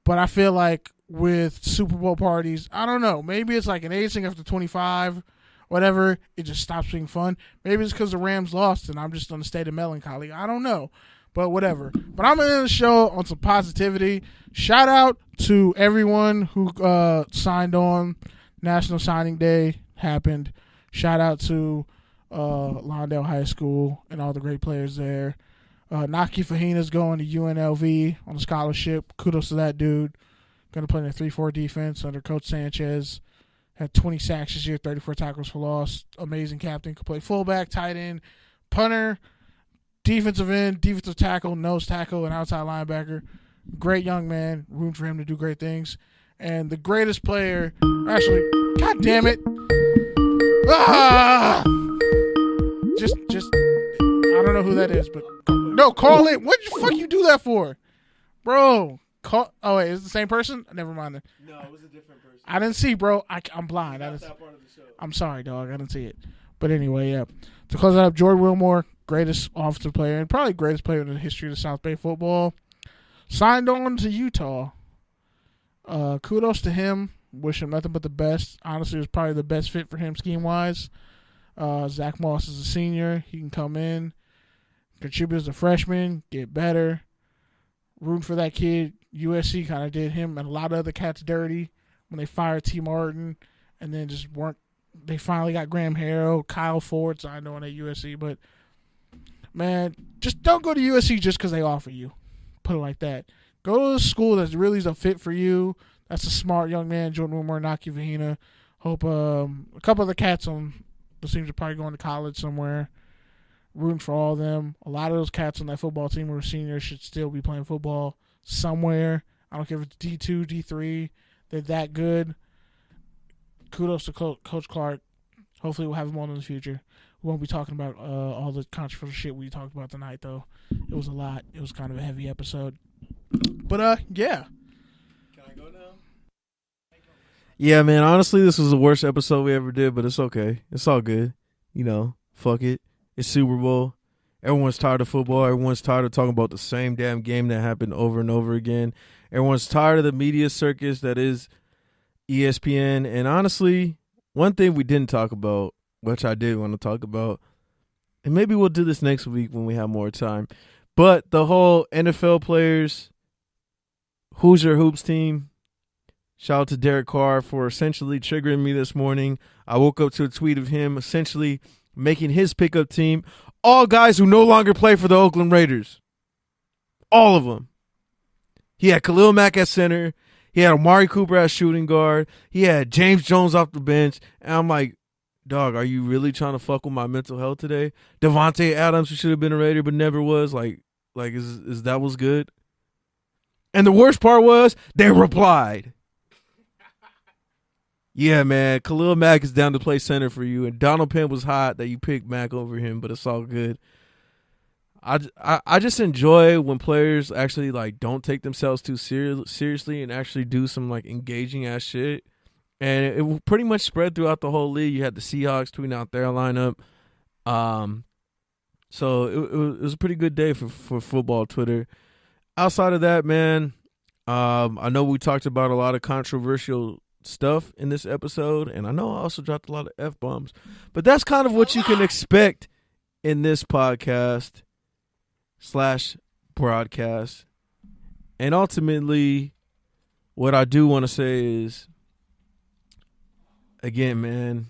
but I feel like with Super Bowl parties, I don't know. Maybe it's like an age thing after 25, whatever. It just stops being fun. Maybe it's because the Rams lost and I'm just in a state of melancholy. I don't know, but whatever. But I'm going to end the show on some positivity. Shout out to everyone who signed on. National Signing Day happened. Shout out to Lawndale High School and all the great players there. Naki Fahina's going to UNLV on a scholarship. Kudos to that dude. Going to play in a 3-4 defense under Coach Sanchez. Had 20 sacks this year, 34 tackles for loss. Amazing captain. Could play fullback, tight end, punter, defensive end, defensive tackle, nose tackle, and outside linebacker. Great young man. Room for him to do great things. And the greatest player, actually, God damn it. Ah! Just, I don't know who that is, but no, call it. What the fuck you do that for, bro? Oh wait, is it the same person? Never mind. No, it was a different person. I didn't see, bro. I'm blind. Not that part of the show. I'm sorry, dog. I didn't see it. But anyway, yeah. To close out, Jordan Wilmore, greatest offensive player and probably greatest player in the history of South Bay football, signed on to Utah. Kudos to him. Wish him nothing but the best. Honestly, it was probably the best fit for him scheme-wise. Zach Moss is a senior. He can come in, contribute as a freshman, get better. Rooting for that kid. USC kind of did him and a lot of other cats dirty when they fired T. Martin and then just weren't. They finally got Graham Harrell, Kyle Ford, so I know at USC. But, man, just don't go to USC just because they offer you. Put it like that. Go to a school that's really a fit for you. That's a smart young man, Jordan Wilmore, Naki Vahina. Hope a couple of the cats on the teams are probably going to college somewhere. Rooting for all of them. A lot of those cats on that football team who are seniors should still be playing football somewhere. I don't care if it's D2, D3. They're that good. Kudos to Coach Clark. Hopefully we'll have him on in the future. We won't be talking about all the controversial shit we talked about tonight, though. It was a lot. It was kind of a heavy episode. But, yeah. Can I go now? Yeah, man, honestly, this was the worst episode we ever did, but it's okay. It's all good. You know, fuck it. It's Super Bowl. Everyone's tired of football. Everyone's tired of talking about the same damn game that happened over and over again. Everyone's tired of the media circus that is ESPN. And honestly, one thing we didn't talk about, which I did want to talk about, and maybe we'll do this next week when we have more time, but the whole NFL players, Hoosier Hoops team, shout out to Derek Carr for essentially triggering me this morning. I woke up to a tweet of him essentially making his pickup team all guys who no longer play for the Oakland Raiders. All of them. He had Khalil Mack at center. He had Amari Cooper at shooting guard. He had James Jones off the bench. And I'm like, dog, are you really trying to fuck with my mental health today? Devontae Adams, who should have been a Raider but never was, is that was good? And the worst part was they replied. Yeah, man, Khalil Mack is down to play center for you, and Donald Penn was hot that you picked Mack over him, but it's all good. I just enjoy when players actually don't take themselves too seriously and actually do some engaging ass shit, and it pretty much spread throughout the whole league. You had the Seahawks tweeting out their lineup, so it was a pretty good day for football Twitter. Outside of that, man, I know we talked about a lot of controversial stuff in this episode, and I know I also dropped a lot of F-bombs, but that's kind of what you can expect in this podcast / broadcast. And ultimately, what I do want to say is, again, man,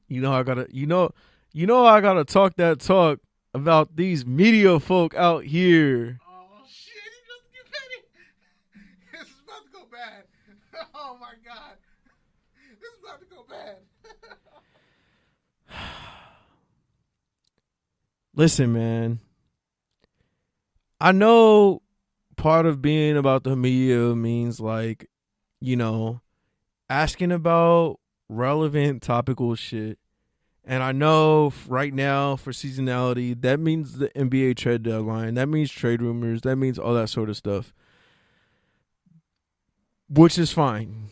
I gotta talk that talk about these media folk out here. Oh shit, he just get petty. This is about to go bad. Oh my god. This is about to go bad. Listen, man. I know part of being about the media means asking about relevant topical shit. And I know right now for seasonality, that means the NBA trade deadline. That means trade rumors. That means all that sort of stuff. Which is fine.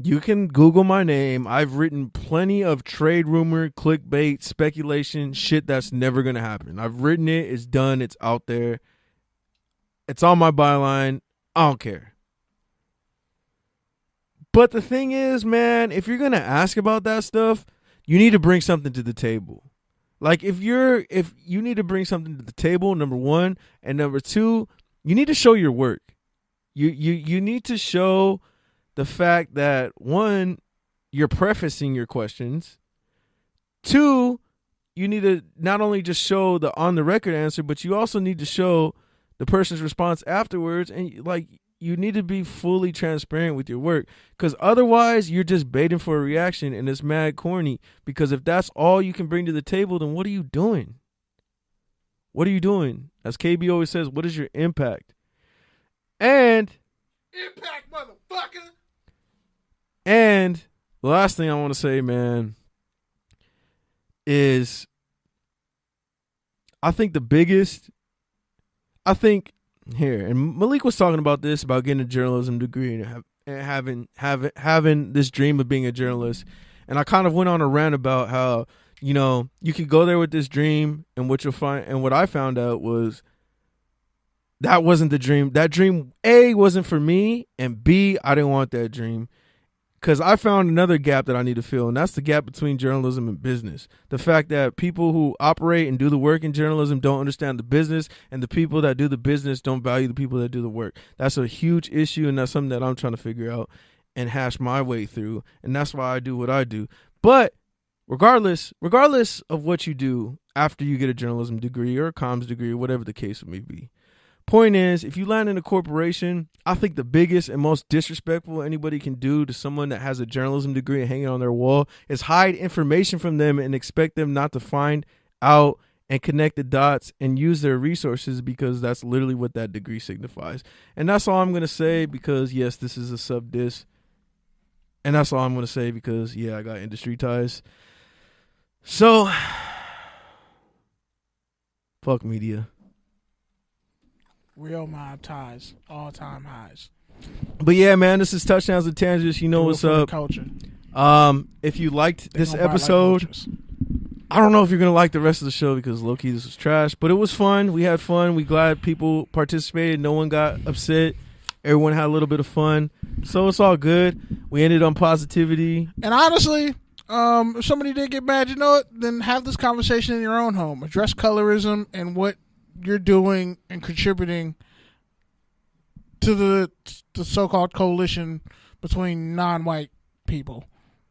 You can Google my name. I've written plenty of trade rumor, clickbait, speculation, shit that's never going to happen. I've written it. It's done. It's out there. It's on my byline. I don't care. But the thing is, man, if you're going to ask about that stuff, you need to bring something to the table. If you need to bring something to the table, number one, and number two, you need to show your work. You need to show the fact that, one, you're prefacing your questions. Two, you need to not only just show the on the record answer, but you also need to show the person's response afterwards, and you need to be fully transparent with your work, because otherwise you're just baiting for a reaction, and it's mad corny. Because if that's all you can bring to the table, then what are you doing? What are you doing? As KB always says, what is your impact? And impact, motherfucker. And the last thing I want to say, man, is I think here, and Malik was talking about this, about getting a journalism degree and having this dream of being a journalist. And I kind of went on a rant about how, you can go there with this dream, and what you'll find, and what I found out was that wasn't the dream. That dream, A, wasn't for me, and B, I didn't want that dream. Because I found another gap that I need to fill, and that's the gap between journalism and business. The fact that people who operate and do the work in journalism don't understand the business, and the people that do the business don't value the people that do the work. That's a huge issue, and that's something that I'm trying to figure out and hash my way through, and that's why I do what I do. But regardless of what you do after you get a journalism degree or a comms degree or whatever the case may be, point is, if you land in a corporation, I think the biggest and most disrespectful anybody can do to someone that has a journalism degree and hanging on their wall is hide information from them and expect them not to find out and connect the dots and use their resources, because that's literally what that degree signifies. And that's all I'm going to say, because, yes, this is a sub-diss. And that's all I'm going to say because, yeah, I got industry ties. So, fuck media. Real mob ties, all time highs. But yeah, man, this is Touchdowns and Tangents. You know what's up. Culture. If you liked this episode, I don't know if you're gonna like the rest of the show, because low key this was trash, but it was fun. We had fun. We glad people participated. No one got upset. Everyone had a little bit of fun, so it's all good. We ended on positivity. And honestly, if somebody did get mad, you know what? Then have this conversation in your own home. Address colorism and what you're doing and contributing to the so-called coalition between non-white people.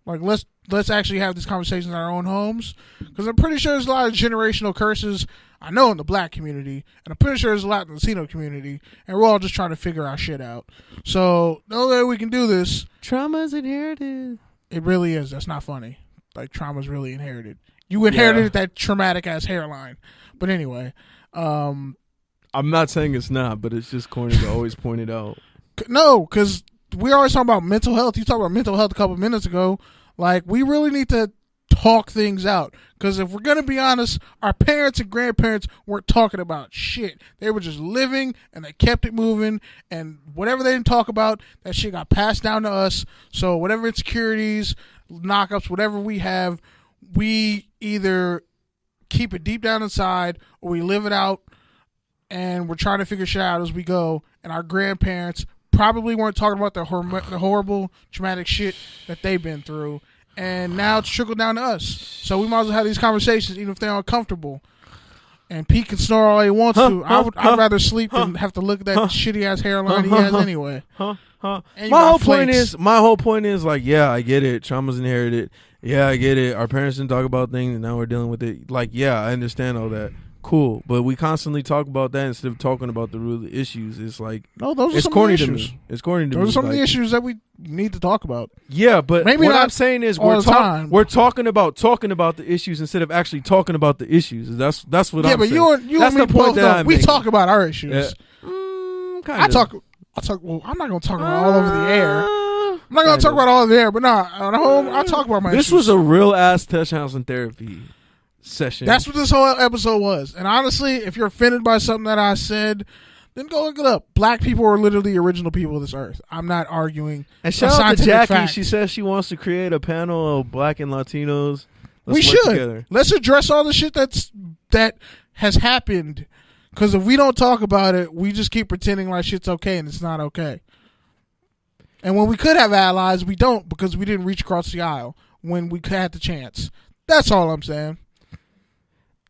Like, let's actually have these conversations in our own homes, because I'm pretty sure there's a lot of generational curses, I know, in the black community, and I'm pretty sure there's a lot in the Latino community, and we're all just trying to figure our shit out. So the only way we can do this, Trauma's inherited. It really is. That's not funny. Like, trauma's really inherited. You inherited that traumatic ass hairline. But anyway, I'm not saying it's not, but it's just corny to always point it out. No, because we always talking about mental health. You talked about mental health a couple minutes ago. Like, we really need to talk things out, because if we're going to be honest, our parents and grandparents weren't talking about shit. They were just living, and they kept it moving, and whatever they didn't talk about, that shit got passed down to us. So whatever insecurities, knockups, whatever we have, we either keep it deep down inside or we live it out, and we're trying to figure shit out as we go. And our grandparents probably weren't talking about the horrible, traumatic shit that they've been through. And now it's trickled down to us. So we might as well have these conversations, even if they're uncomfortable. And Pete can snore all he wants to. I'd rather sleep than have to look at that shitty ass hairline he has anyway. My whole point is, like, yeah, I get it. Trauma's inherited. Yeah, I get it. Our parents didn't talk about things, and now we're dealing with it. Like, yeah, I understand all that. Cool, but we constantly talk about that instead of talking about the real issues. It's like, no, those are it's some corny of the to issues. me. It's corny to me. Those are some of like, the issues that we need to talk about. Yeah, but maybe what not I'm saying is all the time. we're talking about the issues instead of actually talking about the issues. That's what I'm saying. Yeah, but you that's and me the point both that know. I'm We making. talk about our issues. I talk. Well, I'm not gonna talk about all over the air. I'm not gonna talk about all over the air, but nah, at home I talk about my This issues. was a real ass Touchdowns and Therapy session. That's what this whole episode was. And honestly, if you're offended by something that I said, then go look it up. Black people are literally the original people of this earth. I'm not arguing. And shout out to Jackie. Fact. She says she wants to create a panel of Black and Latinos. We should. Let's address all the shit that has happened. Because if we don't talk about it, we just keep pretending like shit's okay and it's not okay. And when we could have allies, we don't, because we didn't reach across the aisle when we had the chance. That's all I'm saying.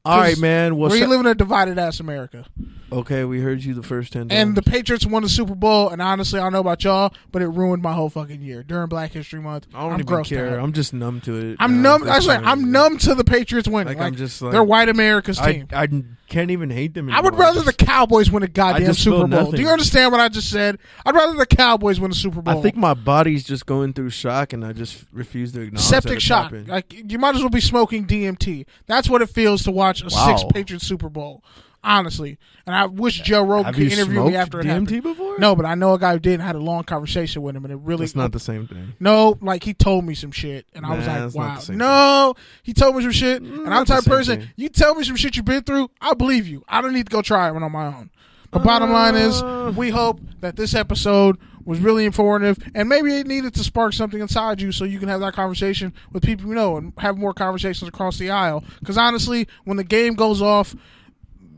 All right, man. We live in a divided ass America. Okay, we heard you the first 10 times. And the Patriots won the Super Bowl, and honestly, I don't know about y'all, but it ruined my whole fucking year during Black History Month. I don't even care. I'm just numb to it. I'm numb. I'm numb to the Patriots winning. I'm just like, they're white America's team. I can't even hate them anymore. I would rather the Cowboys win a goddamn Super Bowl. Do you understand what I just said? I'd rather the Cowboys win a Super Bowl. I think my body's just going through shock, and I just refuse to acknowledge septic shock. Like, you might as well be smoking DMT. That's what it feels to watch a six Patriots Super Bowl. Honestly, and I wish Joe Rogan could interview me after it happened. Before? No, but I know a guy who did and had a long conversation with him, and it really. It's not the same thing. No, like, he told me some shit, and I was like, "Wow, no." He told me some shit, and I'm the type of person. You tell me some shit you've been through, I believe you. I don't need to go try it on my own. But bottom line is, we hope that this episode was really informative, and maybe it needed to spark something inside you so you can have that conversation with people you know and have more conversations across the aisle. Because honestly, when the game goes off,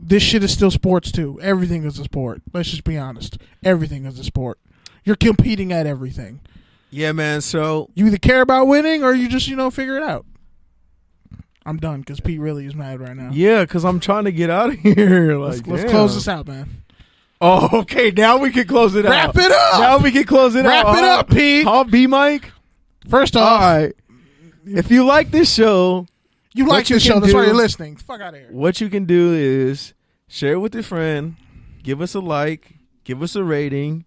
this shit is still sports too. Everything is a sport. Let's just be honest. Everything is a sport. You're competing at everything. Yeah, man. So You either care about winning or you just, figure it out. I'm done because Pete really is mad right now. yeah, because I'm trying to get out of here. Like, Let's damn. close this out, man. Oh, okay. Now we can close it Wrap out. it up. Now we can close it Wrap out. it up, Pete. Huh, B Mike? First All off, right. If you like this show, you what like you this show. can That's why do- you're listening. Fuck out of here. what you can do is share it with your friend, give us a like, give us a rating.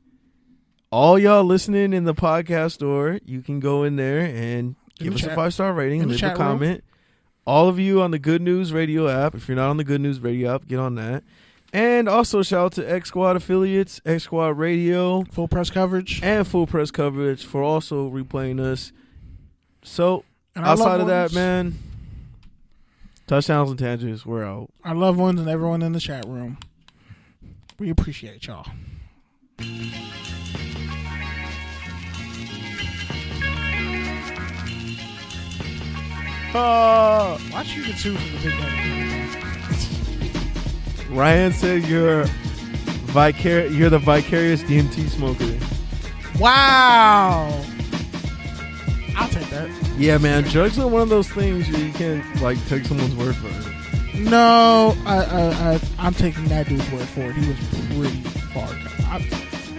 All y'all listening in the podcast store, you can go in there and give the us a chat. 5-star rating, In the leave a chat room. comment. All of you on the Good News Radio app, if you're not on the Good News Radio app, get on that. And also shout out to X Squad affiliates, X Squad Radio, Full press coverage. and Full Press Coverage for also replaying us. So And our outside loved of that, ones. man, touchdowns and tangents, we're out. Our loved ones and everyone in the chat room. We appreciate y'all. Watch you get sued for the Big Daddy. Ryan said you're the vicarious DMT smoker. Wow. I'll take that. Yeah, man, drugs are one of those things where you can't take someone's word for it. No, I'm taking that dude's word for it. He was pretty far gone.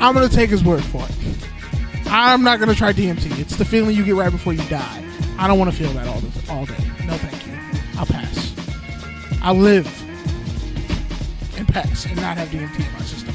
I'm going to take his word for it. I'm not going to try DMT. It's the feeling you get right before you die. I don't want to feel that all day. No, thank you. I'll pass. I'll live and pass and not have DMT in my system.